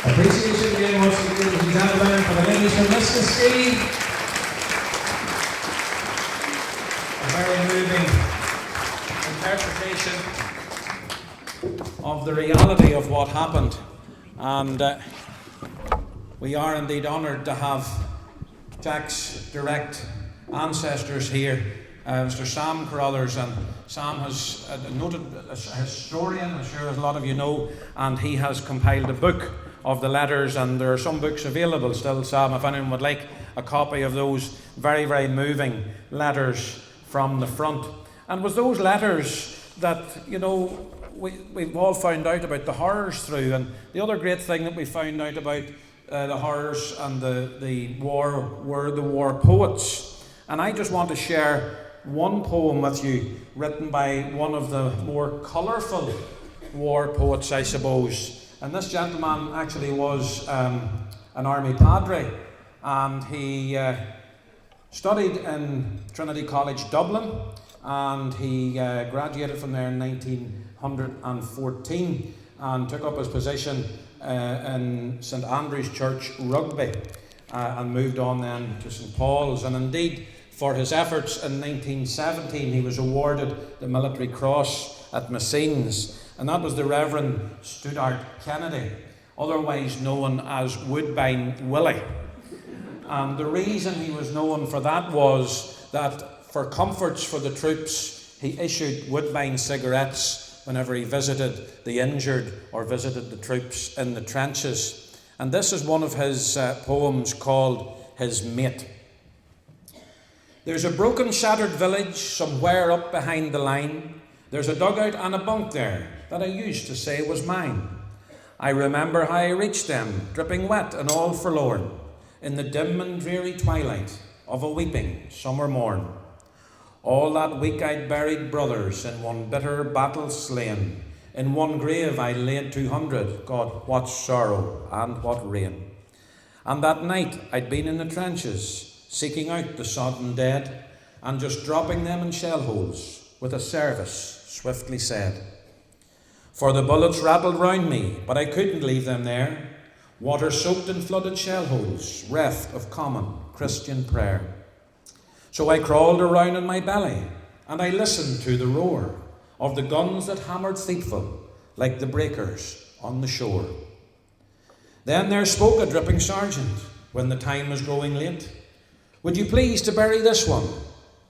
B: Appreciation again, once again, ladies and gentlemen, for the ladies from Enniskillen. A very moving interpretation of the reality of what happened. And we are indeed honoured to have Jack's direct ancestors here, Mr. Sam Carruthers, and Sam has a noted a historian, I'm sure as a lot of you know, and he has compiled a book of the letters, and there are some books available still, Sam, if anyone would like a copy of those very, very moving letters from the front. And with those letters that, you know, we've all found out about the horrors through, and the other great thing that we found out about the horrors and the war were the war poets. And I just want to share one poem with you written by one of the more colourful war poets, I suppose. And this gentleman actually was an army padre, and he studied in Trinity College, Dublin, and he graduated from there in 1914 and took up his position in St Andrew's Church, Rugby, and moved on then to St Paul's. And indeed, for his efforts in 1917, he was awarded the Military Cross at Messines, and that was the Reverend Studart Kennedy, otherwise known as Woodbine Willie. And the reason he was known for that was that for comforts for the troops, he issued Woodbine cigarettes whenever he visited the injured or visited the troops in the trenches. And this is one of his poems called His Mate. There's a broken, shattered village somewhere up behind the line. There's a dugout and a bunk there that I used to say was mine. I remember how I reached them, dripping wet and all forlorn, in the dim and dreary twilight of a weeping summer morn. All that week I'd buried brothers in one bitter battle slain. In one grave I laid 200, God, what sorrow and what rain. And that night I'd been in the trenches, seeking out the sodden dead, and just dropping them in shell holes with a service swiftly said. For the bullets rattled round me, but I couldn't leave them there, water-soaked in flooded shell holes, reft of common Christian prayer. So I crawled around on my belly, and I listened to the roar of the guns that hammered Thiepval like the breakers on the shore. Then there spoke a dripping sergeant when the time was growing late. Would you please to bury this one,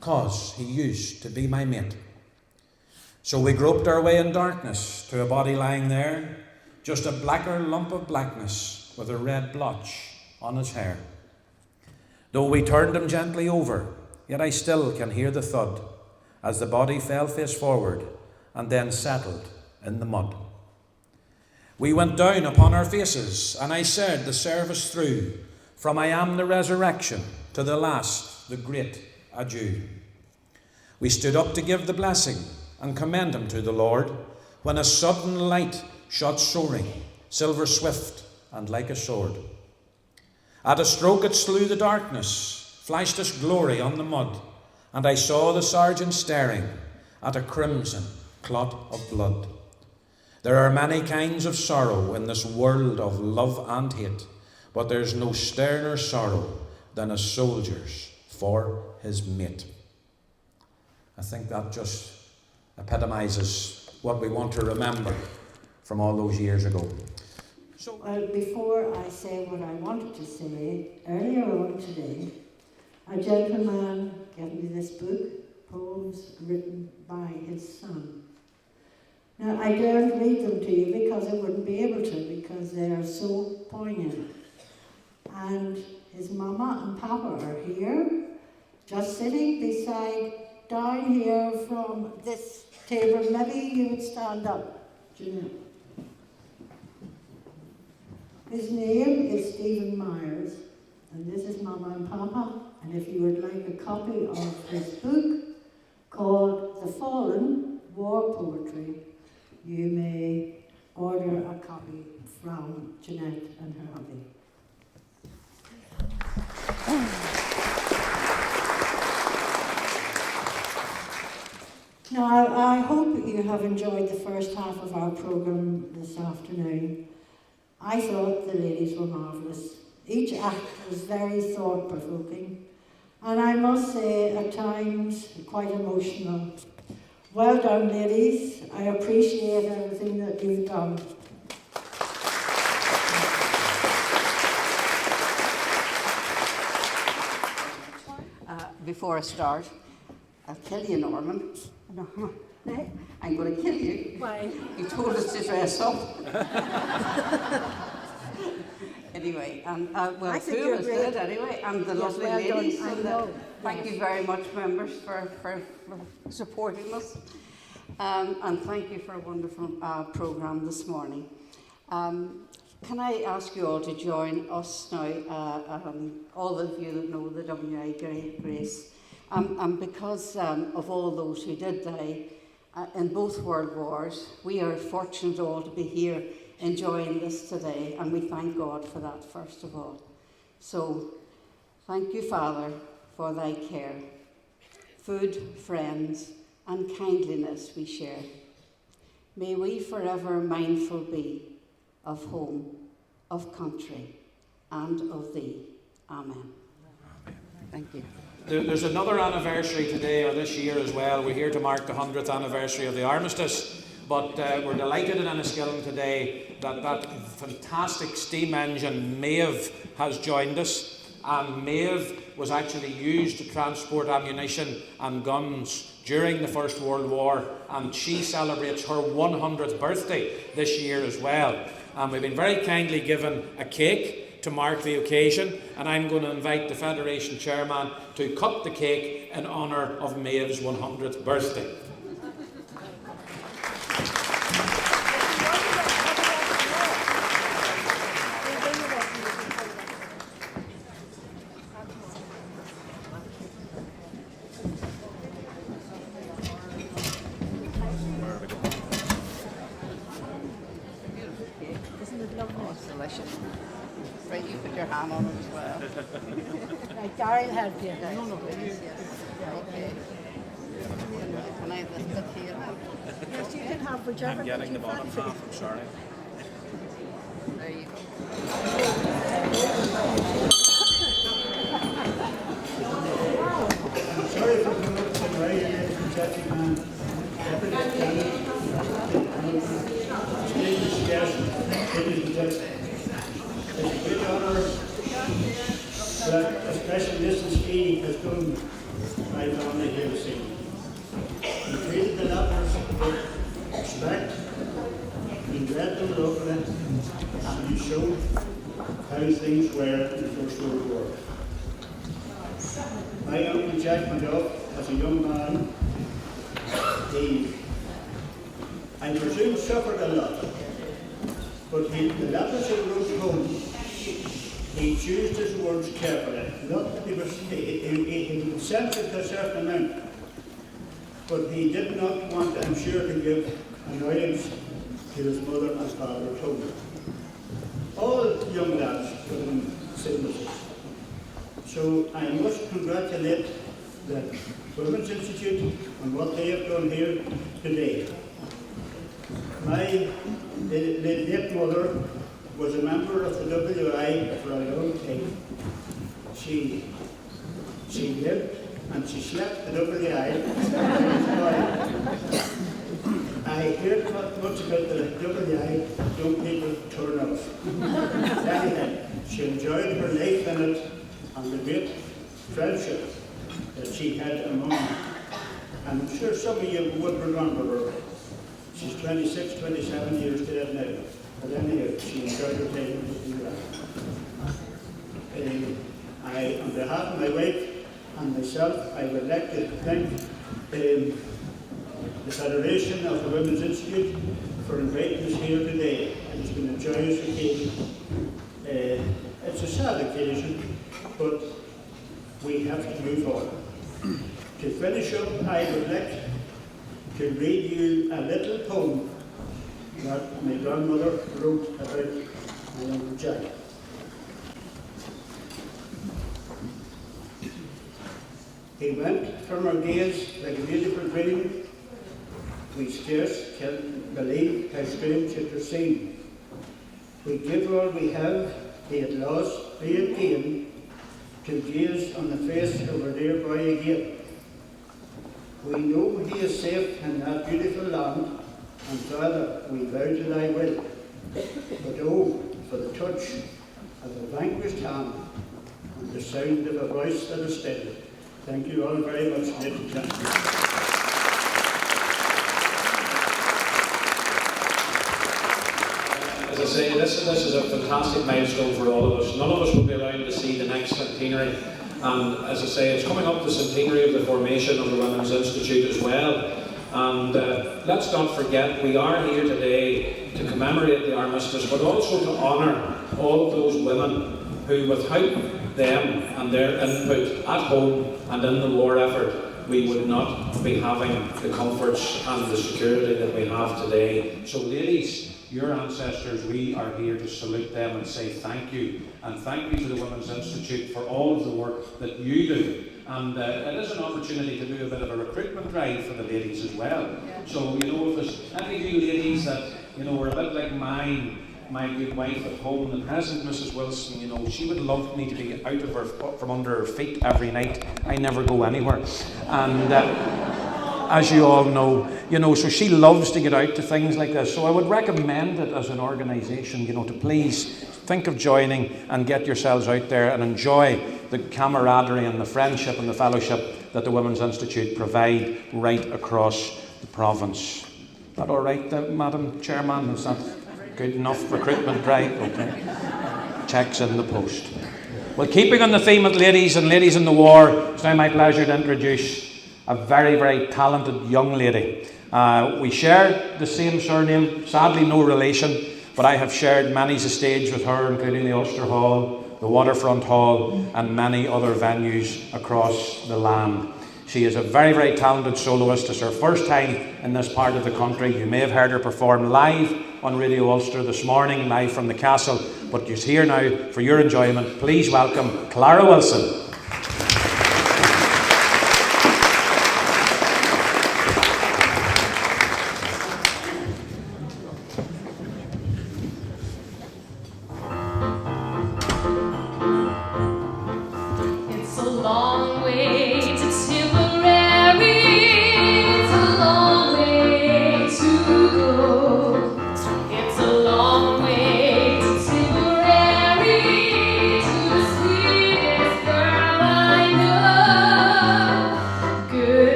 B: 'cause he used to be my mate. So we groped our way in darkness to a body lying there, just a blacker lump of blackness with a red blotch on his hair. Though we turned him gently over, yet I still can hear the thud as the body fell face forward and then settled in the mud. We went down upon our faces, and I said the service through, from I am the resurrection to the last, the great adieu. We stood up to give the blessing and commend him to the Lord, when a sudden light shot soaring, silver swift and like a sword. At a stroke it slew the darkness, flashed its glory on the mud, and I saw the sergeant staring at a crimson clot of blood. There are many kinds of sorrow in this world of love and hate, but there's no sterner sorrow than a soldier's for his mate. I think that just epitomizes what we want to remember from all those years ago.
A: Well, before I say what I wanted to say, earlier on today, a gentleman gave me this book, poems written by his son. Now, I don't read them to you because I wouldn't be able to, because they are so poignant. And his mama and papa are here, just sitting beside, down here from this table. Maybe you would stand up, Jeanette. His name is Stephen Myers, and this is Mama and Papa. And if you would like a copy of his book called The Fallen, War Poetry, you may order a copy from Jeanette and her hubby. Now, I hope you have enjoyed the first half of our programme this afternoon. I thought the ladies were marvellous. Each act was very thought-provoking, and I must say, at times, quite emotional. Well done, ladies. I appreciate everything that you've done. before I start, I'll kill you, Norman. No, I'm going to kill you.
G: Why?
A: You told us to dress up. Anyway, and well,
G: I think
A: two
G: you're
A: of us
G: great.
A: did anyway, and the
G: Yes,
A: lovely
G: well done.
A: ladies.
G: I
A: And
G: know.
A: thank you very much, members, for supporting us. And thank you for a wonderful programme this morning. Can I ask you all to join us now, all of you that know the WI Grace, and because of all those who did die in both World Wars, we are fortunate all to be here enjoying this today, and we thank God for that first of all. So, thank you, Father, for thy care, food, friends, and kindliness we share. May we forever mindful be of home, of country, and of thee. Amen. Thank you.
B: There's another anniversary today, or this year as well. We're here to mark the 100th anniversary of the Armistice, but we're delighted in Enniskillen today that fantastic steam engine Maeve has joined us, and Maeve was actually used to transport ammunition and guns during the First World War, and she celebrates her 100th birthday this year as well. And we've been very kindly given a cake to mark the occasion, and I'm going to invite the Federation Chairman to cut the cake in honour of Maeve's 100th birthday.
A: Oh, it's delicious. Right, you put your hand on it as well.
G: Right, Gary will help you.
A: No, please, yes. Okay. Can I have this bit here then?
G: Yes, you can have whichever.
B: I'm getting the bottom half, I'm sorry.
A: There you go.
J: Sorry for coming up to right ladies and gentlemen. Distinguished guests, ladies and gentlemen. It's a great honour that especially Mrs. Key has done my family here this evening. He treated the lepers with respect, he read them locally, and he showed how things were in the First World War. My Uncle Jack went off as a young man. He, I presume, suffered a lot, but the letters he wrote home, he chose his words carefully. Not that he was sensitive to a certain amount, but he did not want, I'm sure, to give annoyance to his mother and father at home. All young lads were in sicknesses. So I must congratulate the Women's Institute on what they have done here today. My late mother was a member of the WI for a long time. She lived and she slept the WI. I heard not much about the WI, young people turn off. Anyhow, she enjoyed her life in it and the great friendship that she had among them. And I'm sure some of you would remember her. She's 26, 27 years dead now. But anyhow, she enjoyed her time with the on behalf of my wife and myself, I would like to thank the Federation of the Women's Institute for inviting us here today. It's been a joyous occasion. It's a sad occasion, but we have to move on. To finish up, I would like to read you a little poem that my grandmother wrote about my Uncle Jack. He went from our days like a beautiful dream. We scarce can believe how strange it has seemed. We give all we have, be it loss, be it gain, to gaze on the face of our dear boy again. We know he is safe in that beautiful land, and Father, we vow to thy will. But oh, for the touch of a vanquished hand, and the sound of a voice that is still. Thank you all very much, ladies and gentlemen.
B: As I say, this is a fantastic milestone for all of us. None of us will be around to see the next centenary. And as I say, it's coming up the centenary of the formation of the Women's Institute as well. And let's not forget, we are here today to commemorate the Armistice, but also to honour all of those women who, without them and their input at home and in the war effort, we would not be having the comforts and the security that we have today. So ladies, your ancestors, we are here to salute them and say thank you. And thank you to the Women's Institute for all of the work that you do. And it is an opportunity to do a bit of a recruitment drive for the ladies as well. Yeah. So, you know, if there's any of you ladies that, you know, are a bit like my good wife at home, the present Mrs. Wilson, you know, she would love me to be out of her, from under her feet every night. I never go anywhere. And as you all know, you know, so she loves to get out to things like this. So I would recommend it as an organisation, you know, to please think of joining and get yourselves out there and enjoy the camaraderie and the friendship and the fellowship that the Women's Institute provide right across the province. Is that all right, Madam Chairman? Is that good enough recruitment drive? Okay. Checks in the post. Well, keeping on the theme of ladies and ladies in the war, it's now my pleasure to introduce a very, very talented young lady. We share the same surname, sadly no relation, but I have shared many's a stage with her, including the Ulster Hall, the Waterfront Hall, and many other venues across the land. She is a very, very talented soloist. It's her first time in this part of the country. You may have heard her perform live on Radio Ulster this morning, live from the castle, but she's here now for your enjoyment. Please welcome Clara Wilson.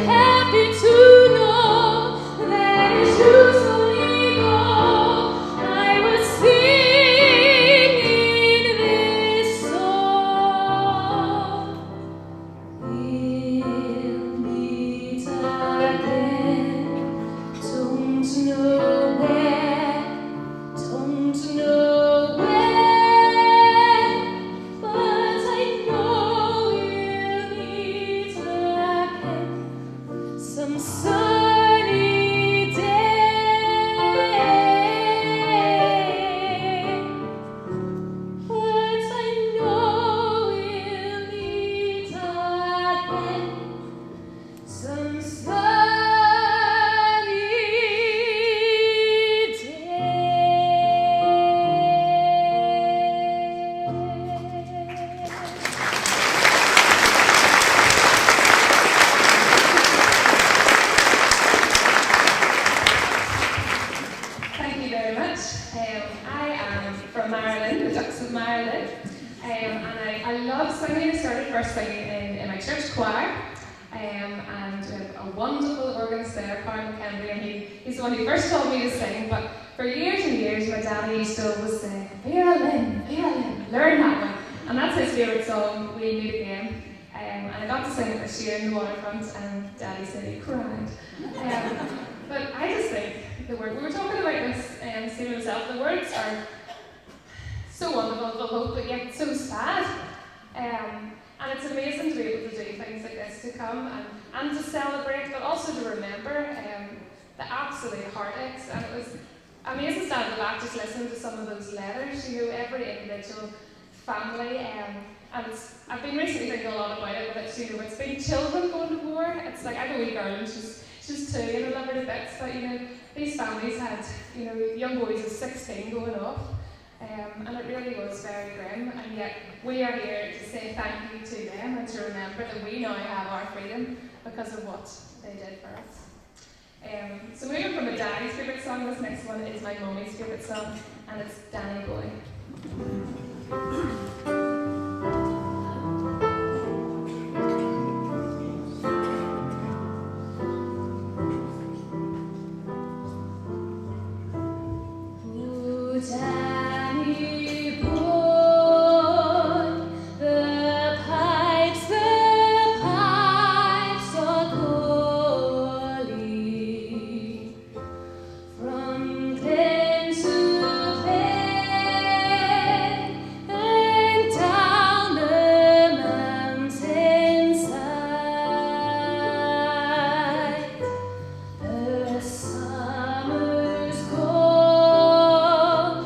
H: Happy
C: sunny day. But I know we'll meet again some sunny day. Thank you very much. I am from Ireland, the Ducks of Ireland, and I love singing. I started first singing in my church choir, and we have a wonderful organist there, Carl McKenry, and he's the one who first told me to sing. But for years and years, my daddy used to always say, Vera Lynn, learn that one. And that's his favourite song, We Meet Again. And I got to sing it this year in the waterfront, and Daddy said he cried. But I just think the word, we were talking about this, Stephen himself, the words are so wonderful, full of hope, but yet so sad. And it's amazing to be able to do things like this, to come and to celebrate, but also to remember the absolute heartaches. And it was amazing standing back just listening to some of those letters, every individual family. And I've been recently thinking a lot about it, but it's been children going to war. It's like, I have a wee girl, and she's 2, and I love her to bits, but these families had, young boys of 16 going off. And it really was very grim, and yet we are here to say thank you to them and to remember that we now have our freedom because of what they did for us. So moving from a daddy's favourite song, this next one is my mummy's favourite song, and it's Danny Boy. Danny boy, the pipes are calling from glen to glen and down the mountainside. The summer's gone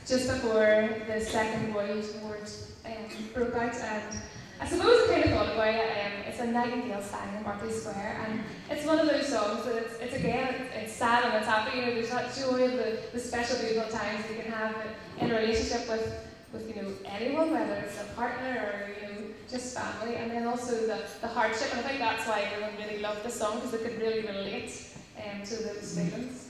C: just before the Second World War broke out, and I suppose I kind of thought about it. It's a Nightingale sang in Berkeley Square, and it's one of those songs that it's again, it's sad and it's happy. You know, there's that joy of the special, beautiful times you can have in a relationship with anyone, whether it's a partner or just family, and then also the hardship. And I think that's why everyone really loved the song, because they could really relate to those feelings.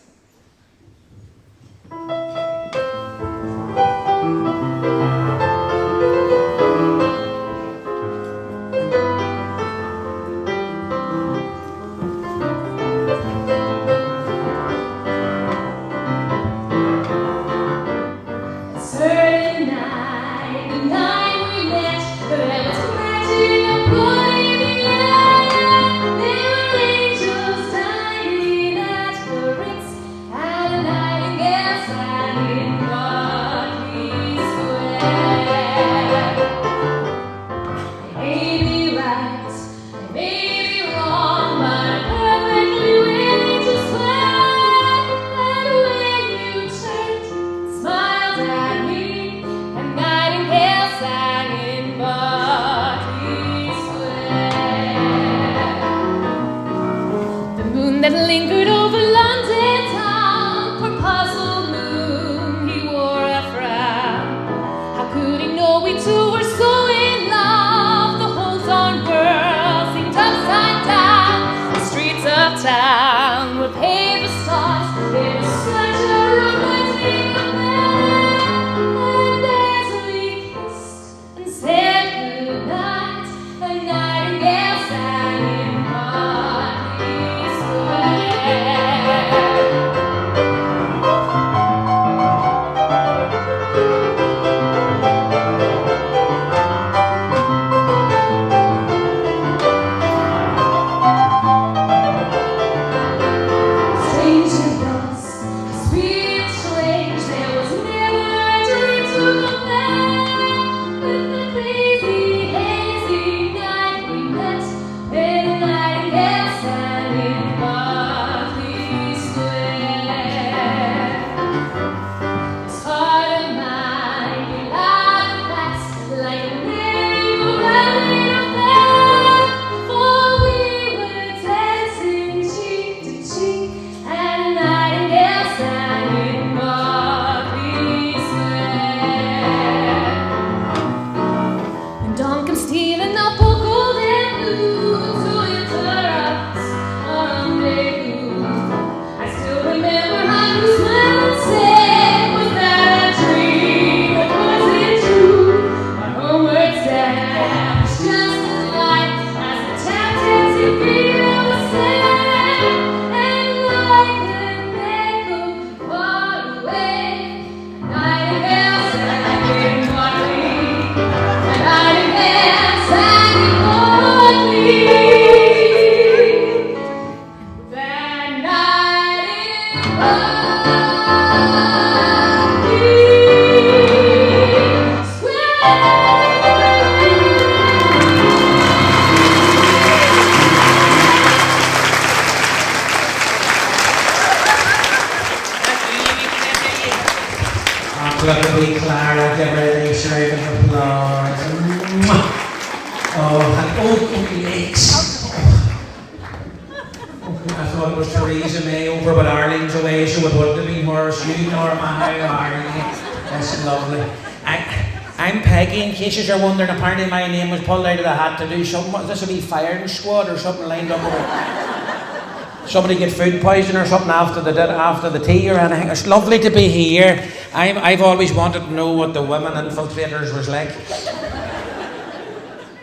B: You're wondering, apparently my name was pulled out of the hat to do something. This would be firing squad or something lined up with somebody get food poisoning or something after the tea or anything. It's lovely to be here. I've always wanted to know what the women infiltrators was like.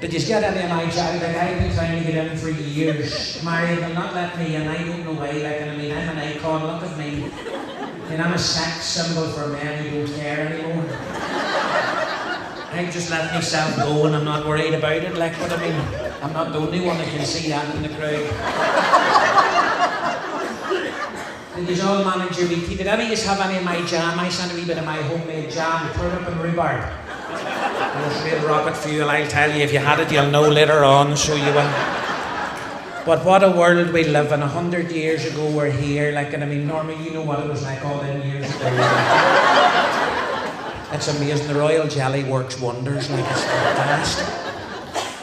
B: Did you get any of my child? Like, I've been trying to get in for years. Mary will not let me in. I don't know why. Like, I mean, I'm an icon. Look at me. And I'm a sex symbol for men who don't care anymore. I just let myself go and I'm not worried about it, like, but I mean, I'm not the only one that can see that in the crowd. Did you all manage your wee tea? Did any of you have any of my jam? I sent a wee bit of my homemade jam, turnip and rhubarb. It was real rocket fuel, I'll tell you. If you had it, you'll know later on, so you will. But what a world we live in. 100 years ago we're here, like, and I mean, Norma, you know what it was like all them years ago. It's amazing. The royal jelly works wonders, like it's fantastic.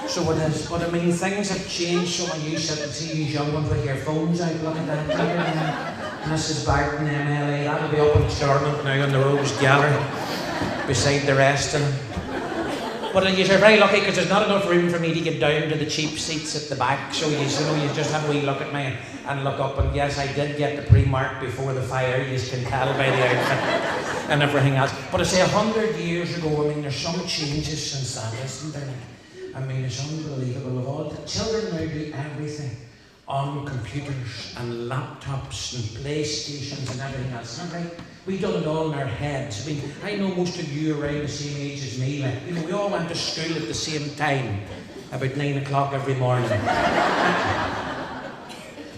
B: So it is. But I mean, things have changed. Some of you sit and see you young ones with your phones out looking at that. Mrs. Barton, MLA, that'll be up in Stormont now in the Rose Gallery, beside the rest of them. But you're very lucky because there's not enough room for me to get down to the cheap seats at the back. So you just have a wee look at me and look up. And yes, I did get the pre-mark before the fire. You can tell by the outfit and everything else. But I say 100 years ago, I mean, there's some changes since that, isn't there? I mean, it's unbelievable. Of all the children now do everything on computers and laptops and PlayStations and everything else. Isn't that right? We've done it all in our heads. I mean, I know most of you are around the same age as me. Like, you know, we all went to school at the same time, about 9 o'clock every morning.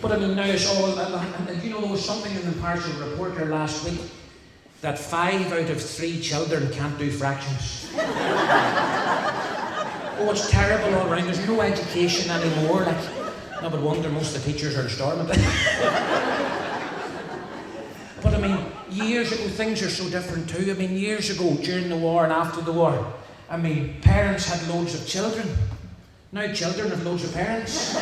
B: But I mean, now it's all, and you know, there was something in the Partial Reporter last week that 5 out of 3 children can't do fractions. Oh, it's terrible all around. There's no education anymore. Like, no but wonder most of the teachers are in Stormont. But I mean, years ago, things are so different too. I mean, years ago, during the war and after the war, I mean, parents had loads of children. Now children have loads of parents.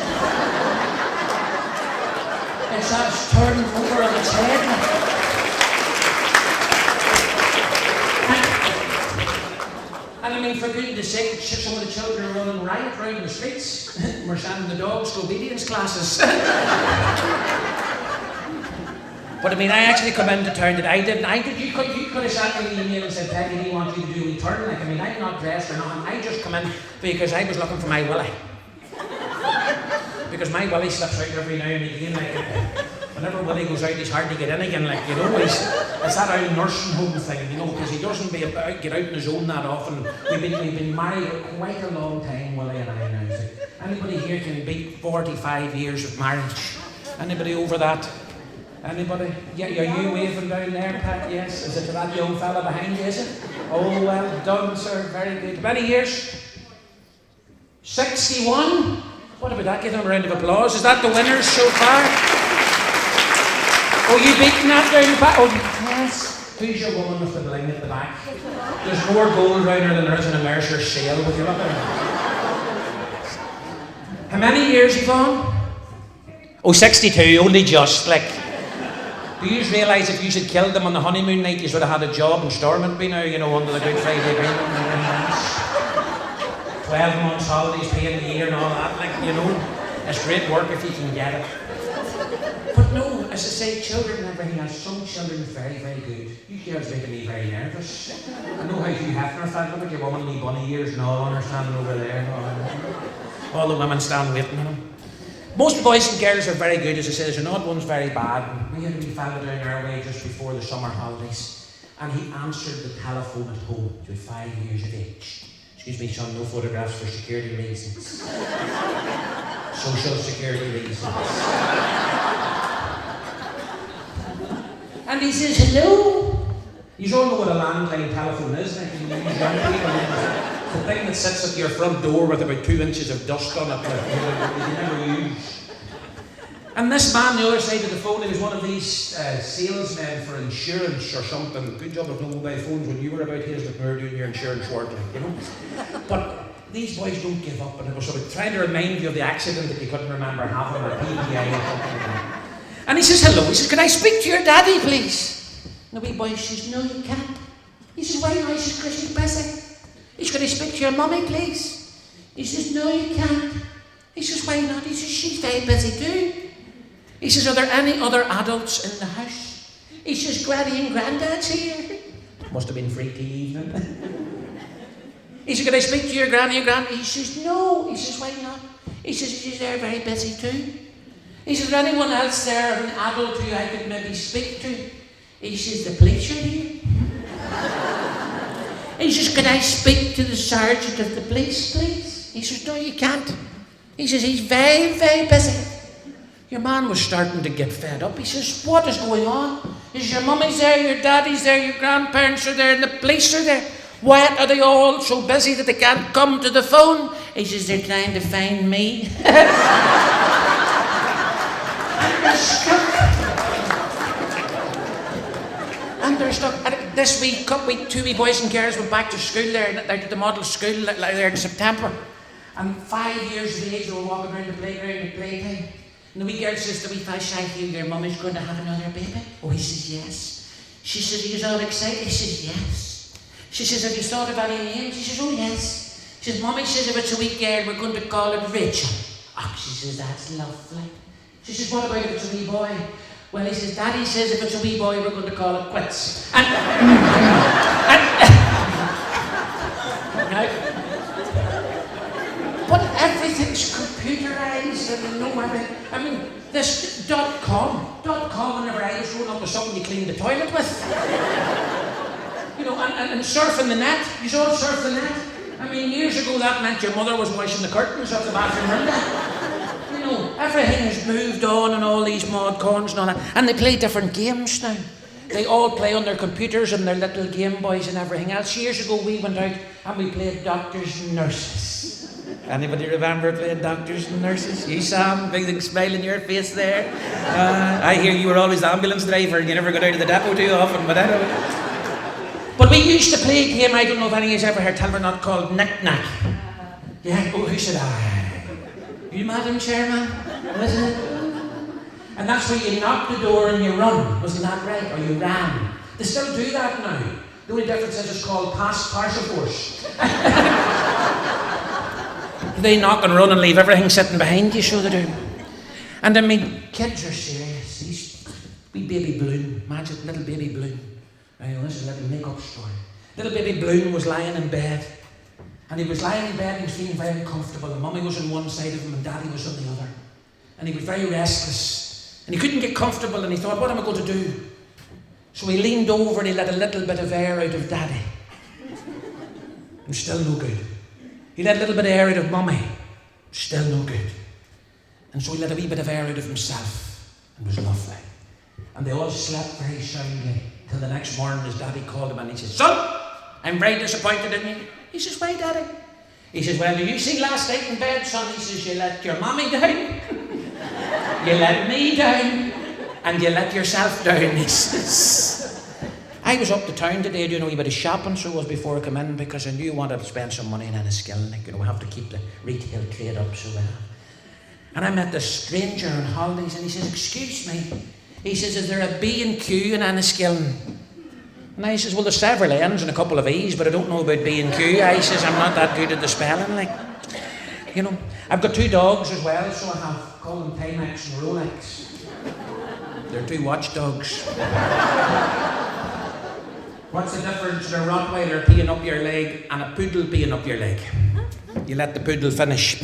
B: It's turned over on its head. And I mean, for goodness sake, some of the children are running riot around the streets. We're sending the dogs to obedience classes. But I mean, I actually come into town that you could have sent me an email and said, Peggy, do you want you to do a return? Like, I mean, I'm not dressed or nothing. I just come in because I was looking for my willy. Because my willy slips out every now and again. Like, whenever Willie goes out, he's hard to get in again. Like, you know, it's that old nursing home thing, you know, because he doesn't get out in his own that often. We've been married quite a long time, Willie and I now. So anybody here can beat 45 years of marriage? Anybody over that? Anybody? Yeah, are you waving down there, Pat? Yes. Is it to that young fella behind you, is it? Oh, well done, sir. Very good. How many years? 61? What about that? Give them a round of applause. Is that the winners so far? Oh, you beaten that down the back? Oh, yes. Who's your woman with the bling at the back? There's more gold around her than there is in a Mercer sale. Would you look at her? How many years, Yvonne? Oh, 62. Only just, like... Do you realise if you had killed them on the honeymoon night, you would have had a job in Stormont by now, you know, under the Good Friday Agreement and 12 months holidays, paying the year and all that, like, you know. It's great work if you can get it. But no, as I say, children and everything else, some children are very, very good. You girls making me very nervous. I know how Hugh Hefner felt. Look at your woman, wee bunny ears and all on her standing over there. All the women stand waiting on him. Most boys and girls are very good, as I say. There's an odd one's very bad. We had a wee fella down our way just before the summer holidays, and he answered the telephone at home. He was 5 years of age. Excuse me, son, no photographs for security reasons. Social security reasons. And he says, hello. You all know what a landline telephone is, like you young people. The thing that sits at your front door with about 2 inches of dust on it that you never use. And this man on the other side of the phone, he was one of these salesmen for insurance or something. Good job of no mobile phones when you were about here, but we were doing your insurance work, like, you know. But these boys don't give up, and it was sort of trying to remind you of the accident that you couldn't remember having, or PPA or something like that. And he says, hello. He says, can I speak to your daddy, please? And the wee boy says, no, you can't. He says, why not? He says, because she's busy. He says, can I speak to your mummy, please? He says, no, you can't. He says, why not? He says, she's very busy too. He says, are there any other adults in the house? He says, Granny and Grandad's here. Must have been freaky evening. He says, can I speak to your Granny and Grandad? He says, no. He says, why not? He says, they're very busy too. He says, is there anyone else there, an adult who I could maybe speak to? He says, the police are here. He says, can I speak to the sergeant of the police, please? He says, no, you can't. He says, he's very, very busy. Your man was starting to get fed up. He says, what is going on? He says, your mummy's there, your daddy's there, your grandparents are there, and the police are there. Why are they all so busy that they can't come to the phone? He says, they're trying to find me. And they're stuck. And this week, two wee boys and girls went back to school there. They're at the model school there in September. And 5 years of age, they were walking around the playground at playtime. And the wee girl says to the wee fella, I hear your mummy's going to have another baby. Oh, he says, yes. She says, he was all excited. He says, yes. She says, have you thought of any names? She says, oh, yes. She says, Mummy says, if it's a wee girl, we're going to call it Rachel. Oh, she says, that's lovely. She says, what about if it's a wee boy? Well, he says, Daddy says, if it's a wee boy, we're going to call it quits. But everything's computerized and no everything. I mean, this .com, whenever I was growing up, was something you clean the toilet with. You know, and surfing the net. You all surf the net. I mean, years ago that meant your mother was washing the curtains off the bathroom window. You know, everything has moved on and all these mod cons and all that. And they play different games now. They all play on their computers and their little Game Boys and everything else. Years ago we went out and we played doctors and nurses. Anybody remember playing doctors and nurses? You, Sam, big smile in your face there. I hear you were always the ambulance driver and you never got out of the depot too often, but anyway. But we used to play a game, I don't know if any of you ever heard, tell me not, called Knick-Knack. Yeah, oh, who said aye? You, Madam Chairman? Wasn't it? And that's where you knock the door and you run, wasn't that right? Or you ran. They still do that now. The only difference is it's called partial force. They knock and run and leave everything sitting behind you, so they do. And I mean, kids are serious. These wee baby Bloom, imagine little baby Bloom. I know, this is a little make-up story. Little baby Bloom was lying in bed. And he was lying in bed and he was feeling very uncomfortable. And Mummy was on one side of him and Daddy was on the other. And he was very restless. And he couldn't get comfortable and he thought, what am I going to do? So he leaned over and he let a little bit of air out of Daddy. And still no good. He let a little bit of air out of Mummy. Still no good. And so he let a wee bit of air out of himself. And it was lovely. And they all slept very soundly. Till the next morning his Daddy called him and he said, Son, I'm very disappointed in you. He says, why, Daddy? He says, well, did you see last night in bed, son? He says, you let your mommy down. You let me down. And you let yourself down, he says. I was up to town today doing a wee bit of shopping, so it was before I came in, because I knew I wanted to spend some money in Enniskillen. Like, you know, we have to keep the retail trade up, so well. And I met this stranger on holidays, and he says, excuse me. He says, is there a B&Q in Enniskillen? And I says, well, there's several N's and a couple of E's, but I don't know about B&Q. I says, I'm not that good at the spelling, like. You know, I've got two dogs as well, so I have, call them Timex and Rolex. They're two watchdogs. What's the difference between a Rottweiler peeing up your leg and a poodle peeing up your leg? You let the poodle finish.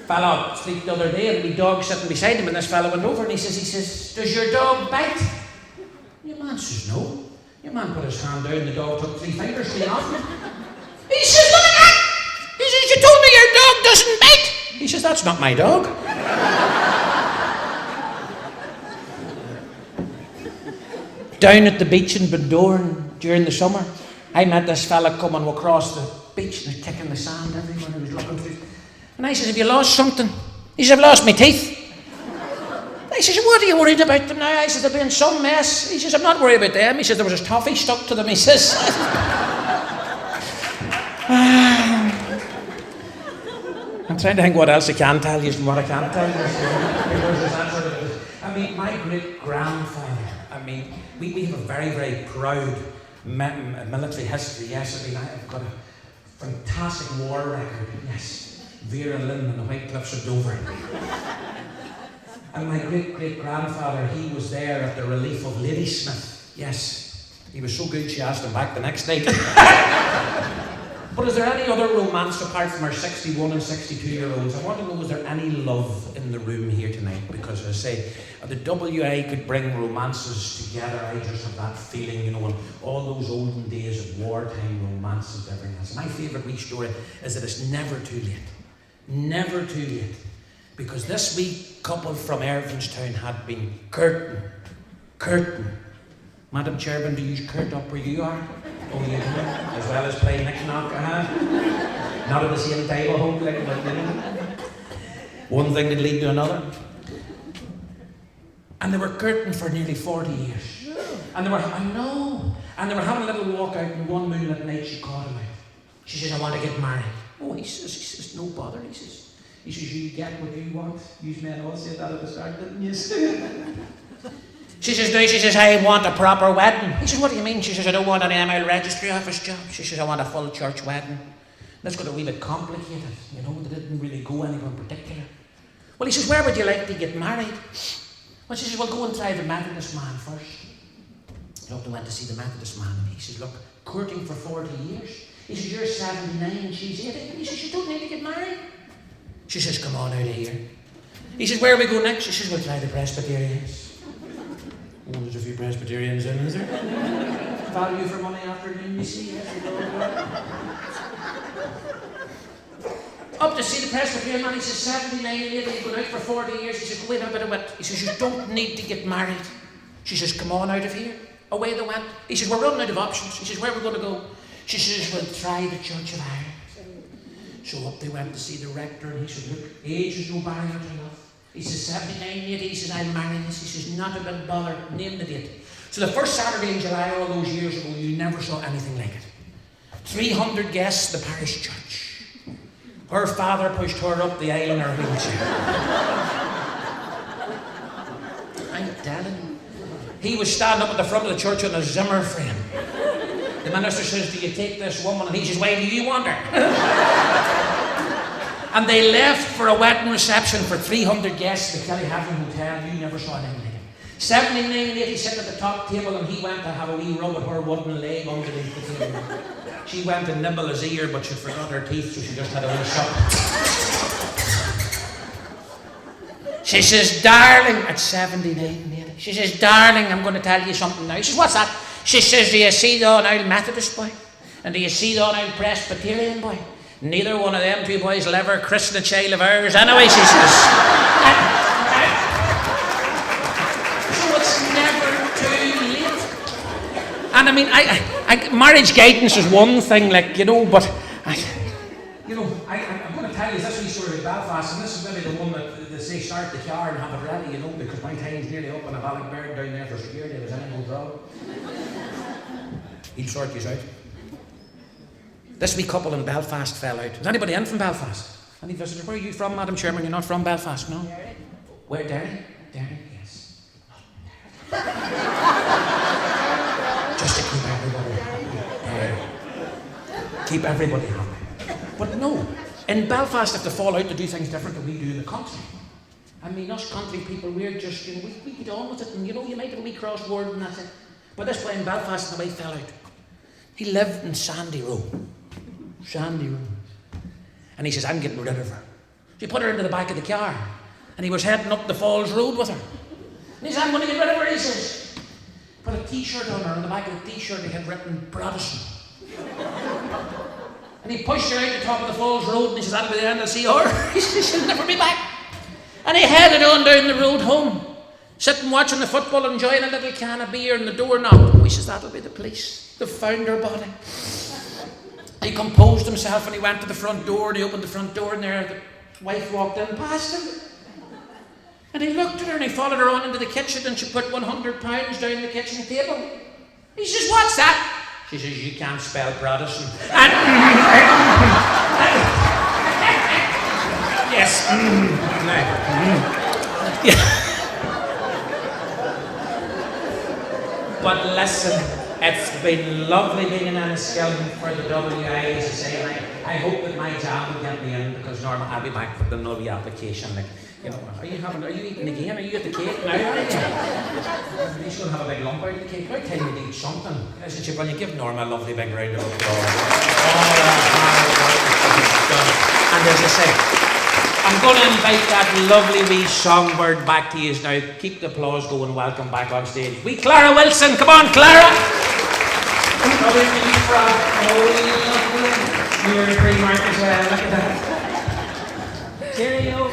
B: Fella sleep the other day and the dog sitting beside him, and this fella went over and he says, does your dog bite? Your man says, no. Your man put his hand down and the dog took 3 fingers clean off him. He says, look at that! He says, you told me your dog doesn't bite! He says, that's not my dog. Down at the beach in Bundoran during the summer, I met this fella coming across the beach and kicking the sand everywhere. He was looking through. And I says, have you lost something? He says, I've lost my teeth. I says, what are you worried about them now? I says, they've been some mess. He says, I'm not worried about them. He says, there was a toffee stuck to them, he says. I'm trying to think what else I can tell you and what I can't tell you. I mean, my great-grandfather, I mean, we have a very, very proud military history, yes. I mean, I've got a fantastic war record, yes. Vera Lynn and the White Cliffs of Dover. And my great-great-grandfather, he was there at the relief of Ladysmith. Yes, he was so good she asked him back the next night. But is there any other romance apart from our 61 and 62-year-olds? I want to know, is there any love in the room here tonight? Because as I say, the WA could bring romances together. I just have that feeling, you know, and all those olden days of wartime romances and everything else. My favourite wee story is that it's never too late. Never too late. Because this wee couple from Irvinstown had been curtain. Madam Chairman, do you curtain up where you are? Oh, you do? As well as play knick-knack, Not at the same time, I hope, like, but, you know. One thing did lead to another. And they were courting for nearly 40 years. And they were, I know. And they were having a little walk out, and one moonlit night she caught him out. She says, I want to get married. Oh, he says, no bother. He says, you get what you want. You men all said that at the start, didn't you? She says, no, she says, I want a proper wedding. He says, what do you mean? She says, I don't want an ML registry office job. She says, I want a full church wedding. That's got a wee bit complicated, you know, they didn't really go anywhere in particular. Well, he says, where would you like to get married? Well, she says, well, go and try the Methodist man first. Look, they went to see the Methodist man, and he says, look, courting for 40 years. He says, you're 79, she's 80. He says, you don't need to get married. She says, come on out of here. He says, where are we going next? She says, we'll try the Presbyterians. Oh, there's a few Presbyterians in, is there? Value for money afternoon, you see. Yes, you know. Up to see the Presbyterian man, he says, 79 and 80, he's been out for 40 years. He says, wait a bit. He says, you don't need to get married. She says, come on out of here. Away they went. He says, we're running out of options. He says, where are we going to go? She says, we'll try the Church of Ireland. So up they went to see the rector, and he said, look, age is no barrier to love. He says, 79, 80, he says, I'll marry this. He says, not a bit bother, name the date. So the first Saturday in July all those years ago, you never saw anything like it. 300 guests, the parish church. Her father pushed her up the aisle in her wheelchair. I'm telling you. He was standing up at the front of the church on a Zimmer frame. The minister says, do you take this woman? And he says, why do you want her? And they left for a wedding reception for 300 guests at the Kellyhaven Hotel. You never saw anything like it. 79 and 80 sitting at the top table, and he went to have a wee rub at her wooden leg underneath the table. She went to nibble his ear, but she forgot her teeth, so she just had a wee shot. She says, darling, at 79 and 80, she says, darling, I'm going to tell you something now. She says, what's that? She says, do you see the old Methodist boy? And do you see the old Presbyterian boy? Neither one of them two boys will ever christen a child of ours. Anyway, she says. So it's never too late. And I mean, marriage guidance is one thing, like, you know, but I'm going to tell you this wee story about Belfast, and this is maybe the one that they say start the car and have it ready, you know, because my time's nearly up and I've had a bird down there for security. There's any no problem. He'll sort you out. This wee couple in Belfast fell out. Is anybody in from Belfast? Any visitors? Where are you from, Madam Chairman? You're not from Belfast, no? Derry. Where, Derry? Derry, yes. Just to keep everybody happy. But no, in Belfast, if they fall out, to do things different than we do in the country. I mean, us country people, we're just, you know, we get on with it, and you know, you might have a wee crossword and that's it. But this boy in Belfast, the way he fell out. He lived in Sandy Row. Sandy Row. And he says, I'm getting rid of her. So he put her into the back of the car. And he was heading up the Falls Road with her. And he said, I'm going to get rid of her, he says. Put a t-shirt on her. On the back of the t-shirt he had written, Protestant. And he pushed her out the top of the Falls Road, and he says, that'll be the end, I'll see her. He says, she'll never be back. And he headed on down the road home, sitting watching the football, enjoying a little can of beer, and the door knocked. He says, that'll be the police. They've found her body. He composed himself, and he went to the front door, and he opened the front door, and there the wife walked in past him. And he looked at her, and he followed her on into the kitchen, and she put £100 down the kitchen table. He says, what's that? She says, you can't spell Protestant. And yes. But listen, it's been lovely being in Enniskillen for the WI, as I say, and I hope that my job will get me in, because Norma, I'll be back for the Novi application. Like, you know, are you eating again? Are you at the cake now? He's going to have a big lump out of the cake. How time you eat something? Isn't she? Well, you give Norma a lovely big round of applause. And as I say, I'm going to invite that lovely wee songbird back to you now. Keep the applause going. Welcome back on stage. Wee Clara Wilson. Come on, Clara. You're a free mark as well. Look at that. Cheerio.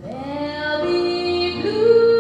C: There'll be blue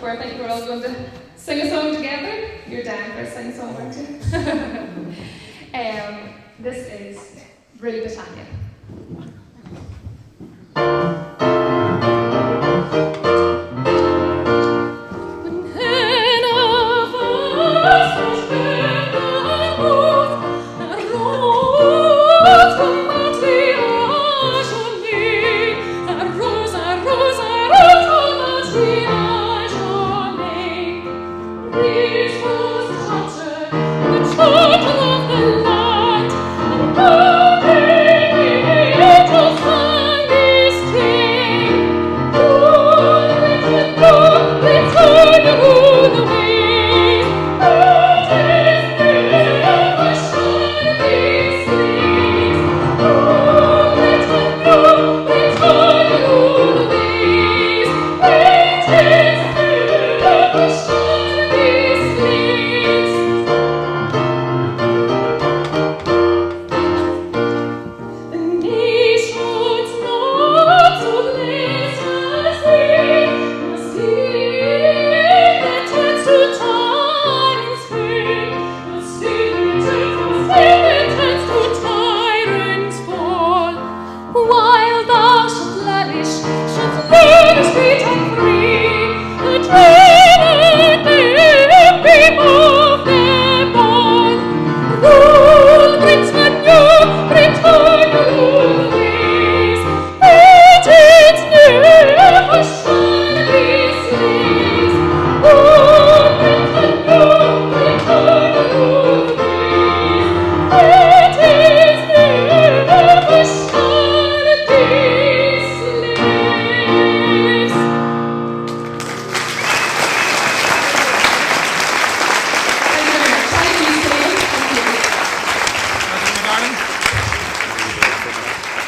C: where I think we're all going to sing a song together. You're down for a sing song, aren't you? This is Rue Britannia.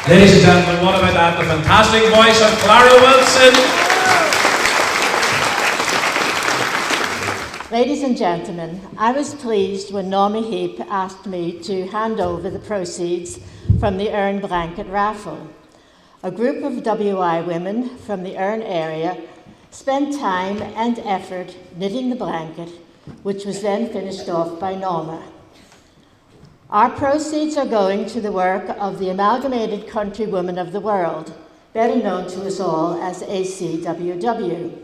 B: Ladies and gentlemen, what about that? The fantastic voice of Clara Wilson.
K: Ladies and gentlemen, I was pleased when Norma Heap asked me to hand over the proceeds from the Erne blanket raffle. A group of WI women from the Erne area spent time and effort knitting the blanket, which was then finished off by Norma. Our proceeds are going to the work of the Amalgamated Countrywomen of the World, better known to us all as ACWW.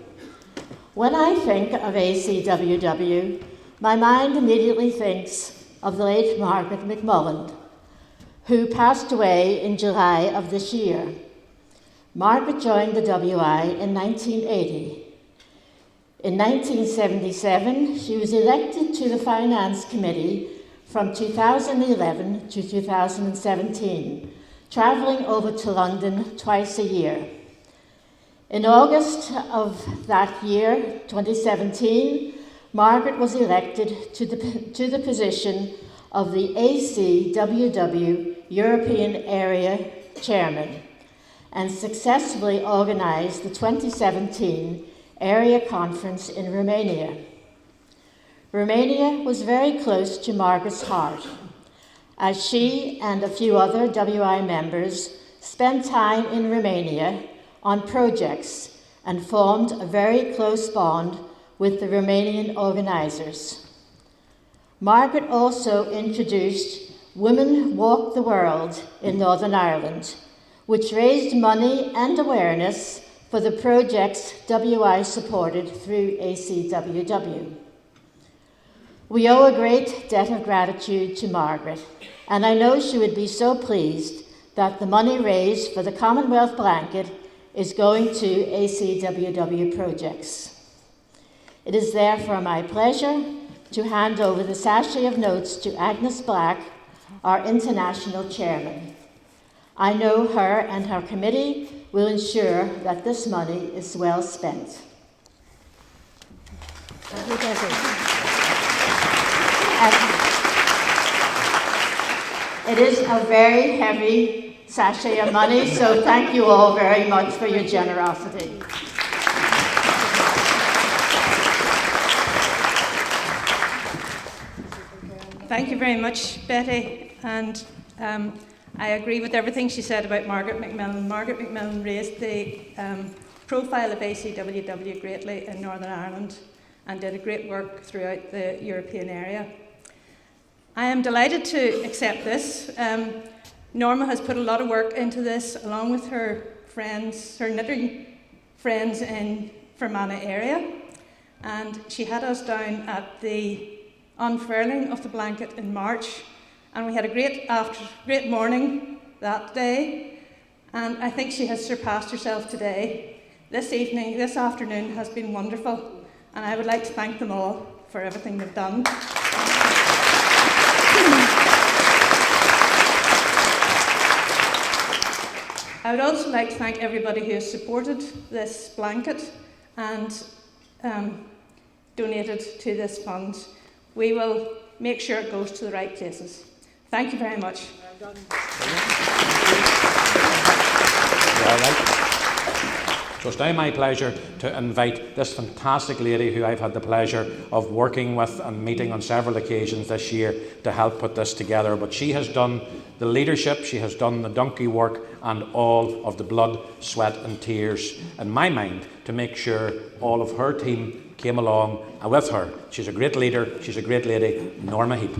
K: When I think of ACWW, my mind immediately thinks of the late Margaret McMullen, who passed away in July of this year. Margaret joined the WI in 1980. In 1977, she was elected to the Finance Committee from 2011 to 2017, travelling over to London twice a year. In August of that year, 2017, Margaret was elected to the position of the ACWW European Area Chairman and successfully organised the 2017 Area Conference in Romania. Romania was very close to Margaret's heart, as she and a few other WI members spent time in Romania on projects and formed a very close bond with the Romanian organisers. Margaret also introduced Women Walk the World in Northern Ireland, which raised money and awareness for the projects WI supported through ACWW. We owe a great debt of gratitude to Margaret, and I know she would be so pleased that the money raised for the Commonwealth blanket is going to ACWW projects. It is therefore my pleasure to hand over the sachet of notes to Agnes Black, our international chairman. I know her and her committee will ensure that this money is well spent. It is a very heavy sachet of money, so thank you all very much for your generosity.
L: Thank you very much, Betty, and I agree with everything she said about Margaret McMillan. Margaret McMillan raised the profile of ACWW greatly in Northern Ireland and did a great work throughout the European area. I am delighted to accept this. Norma has put a lot of work into this, along with her friends, her knitting friends in Fermanagh area, and she had us down at the unfurling of the blanket in March, and we had a great morning that day, and I think she has surpassed herself today. This afternoon has been wonderful, and I would like to thank them all for everything they've done. I would also like to thank everybody who has supported this blanket and donated to this fund. We will make sure it goes to the right places. Thank you very much.
B: Well done. So it's now my pleasure to invite this fantastic lady who I've had the pleasure of working with and meeting on several occasions this year to help put this together. But she has done the leadership, she has done the donkey work and all of the blood, sweat and tears, in my mind, to make sure all of her team came along with her. She's a great leader, she's a great lady, Norma Heap.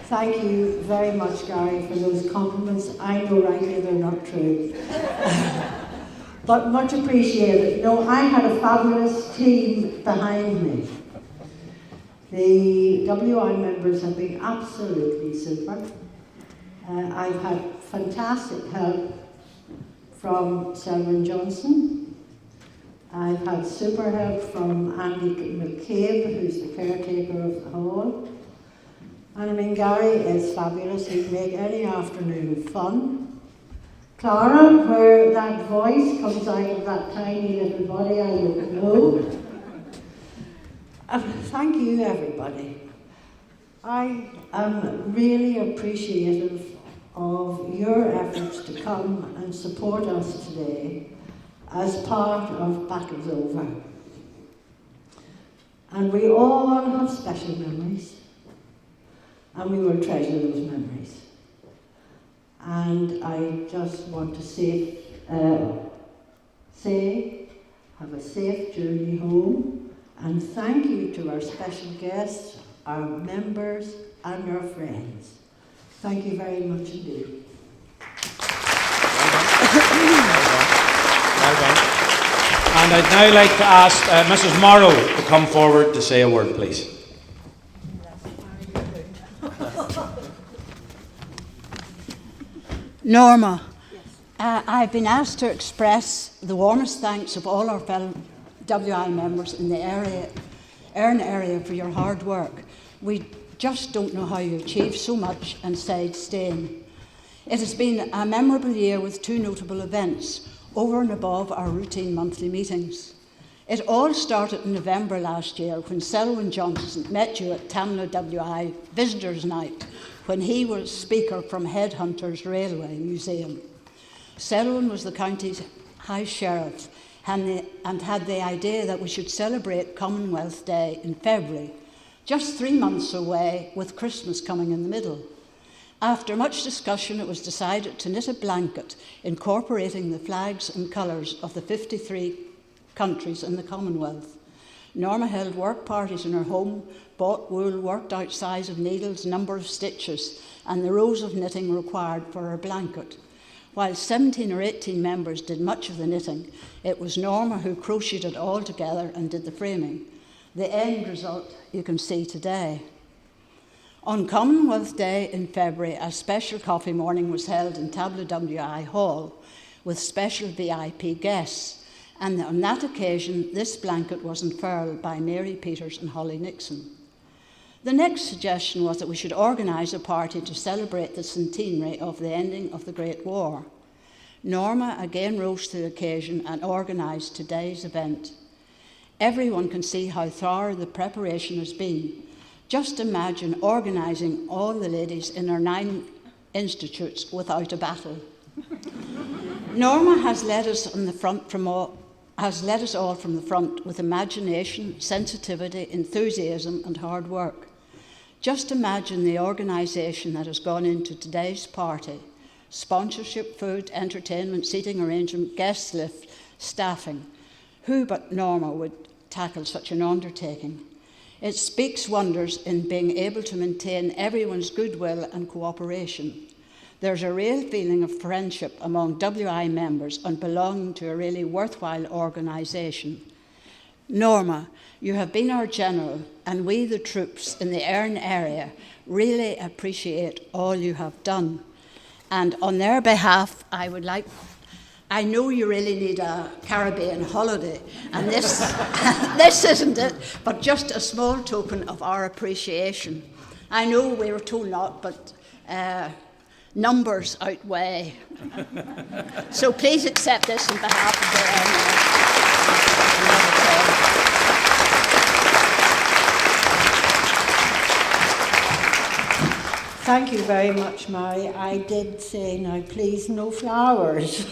A: Thank you very much, Gary, for those compliments. I know rightly they're not true. But much appreciated. No, I had a fabulous team behind me. The WI members have been absolutely super. I've had fantastic help from Selwyn Johnson. I've had super help from Andy McCabe, who's the caretaker of the hall. And I mean, Gary is fabulous. He'd make any afternoon fun. Clara, where that voice comes out of that tiny little body, I don't know. Thank you, everybody. I am really appreciative of your efforts to come and support us today as part of Battles Over. And we all have special memories. And we will treasure those memories. And I just want to say, have a safe journey home, and thank you to our special guests, our members, and our friends. Thank you very much indeed.
B: Well done. And I'd now like to ask Mrs. Morrow to come forward to say a word, please.
G: Norma, I've been asked to express the warmest thanks of all our fellow WI members in the Erne area for your hard work. We just don't know how you achieved so much and staying. It has been a memorable year with two notable events over and above our routine monthly meetings. It all started in November last year when Selwyn Johnson met you at Tamla WI Visitors' Night, when he was speaker from Headhunters Railway Museum. Selwyn was the county's High Sheriff and had the idea that we should celebrate Commonwealth Day in February, just 3 months away, with Christmas coming in the middle. After much discussion, it was decided to knit a blanket incorporating the flags and colours of the 53 countries in the Commonwealth. Norma held work parties in her home, bought wool, worked out size of needles, number of stitches, and the rows of knitting required for her blanket. While 17 or 18 members did much of the knitting, it was Norma who crocheted it all together and did the framing. The end result you can see today. On Commonwealth Day in February, a special coffee morning was held in Tabla WI Hall with special VIP guests. And on that occasion, this blanket was unfurled by Mary Peters and Holly Nixon. The next suggestion was that we should organise a party to celebrate the centenary of the ending of the Great War. Norma again rose to the occasion and organised today's event. Everyone can see how thorough the preparation has been. Just imagine organising all the ladies in our 9 institutes without a battle. Norma has led us all from the front with imagination, sensitivity, enthusiasm and hard work.
M: Just imagine the organisation that has gone into today's party. Sponsorship, food, entertainment, seating arrangement, guest lift, staffing. Who but Norma would tackle such an undertaking? It speaks wonders in being able to maintain everyone's goodwill and cooperation. There's a real feeling of friendship among WI members and belonging to a really worthwhile organisation. Norma, you have been our general, and we, the troops in the Erne area, really appreciate all you have done. And on their behalf, I know you really need a Caribbean holiday, and this, this isn't it, but just a small token of our appreciation. I know we were told not, but numbers outweigh. So please accept this on behalf of the
A: Thank you very much, Mary. I did say, now please, no flowers.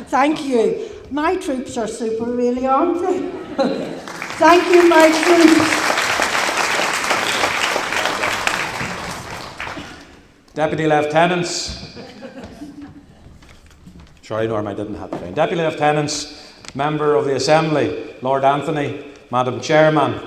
A: Thank you. My troops are super, really, aren't they? Thank you, my troops.
B: Deputy Lieutenants. Sorry, Norma, I didn't have to. Deputy Lieutenants, Member of the Assembly, Lord Anthony, Madam Chairman,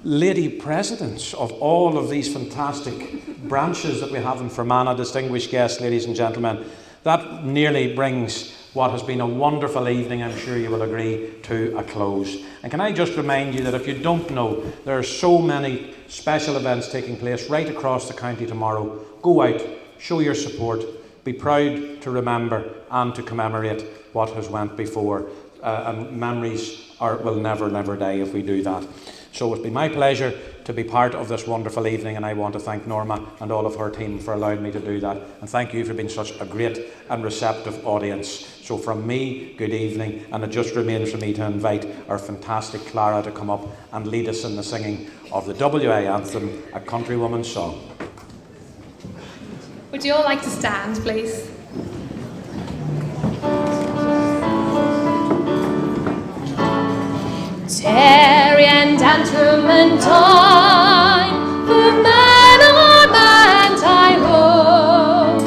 B: Lady Presidents of all of these fantastic branches that we have in Fermanagh, distinguished guests, ladies and gentlemen, that nearly brings what has been a wonderful evening, I'm sure you will agree, to a close. And can I just remind you that if you don't know, there are so many special events taking place right across the county tomorrow. Go out, show your support, be proud to remember and to commemorate what has went before. And memories will never, never die if we do that. So it's been my pleasure to be part of this wonderful evening, and I want to thank Norma and all of her team for allowing me to do that. And thank you for being such a great and receptive audience. So from me, good evening, and it just remains for me to invite our fantastic Clara to come up and lead us in the singing of the WA anthem, A Countrywoman's Song.
C: Would you all like to stand, please? Tarry and gentlemen, time for man on man I roam.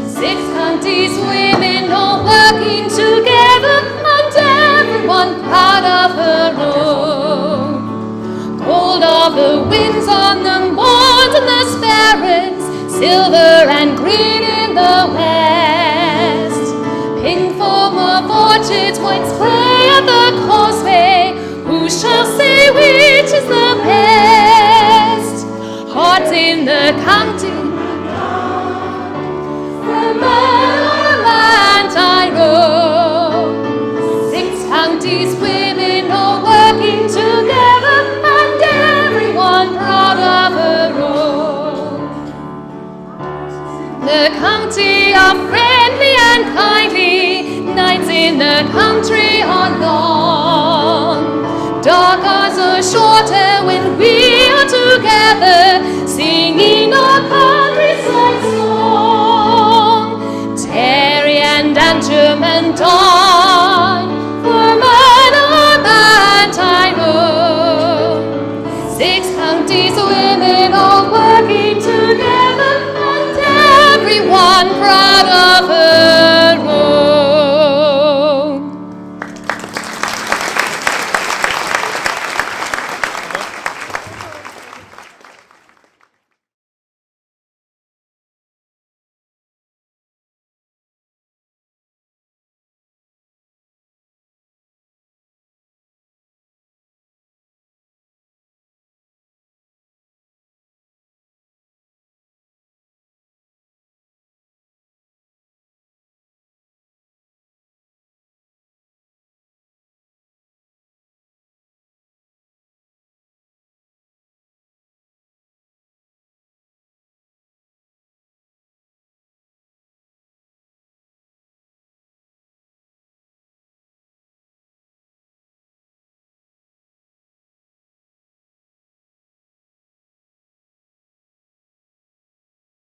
C: 6 counties women all working together, and everyone proud of her own. Cold are the winds on the moors and the sparrows, silver and green in the west. Pink foam of orchards, white spray of the causeway. Who shall say which is the best? Hearts in the county, from land I roam. 6 counties with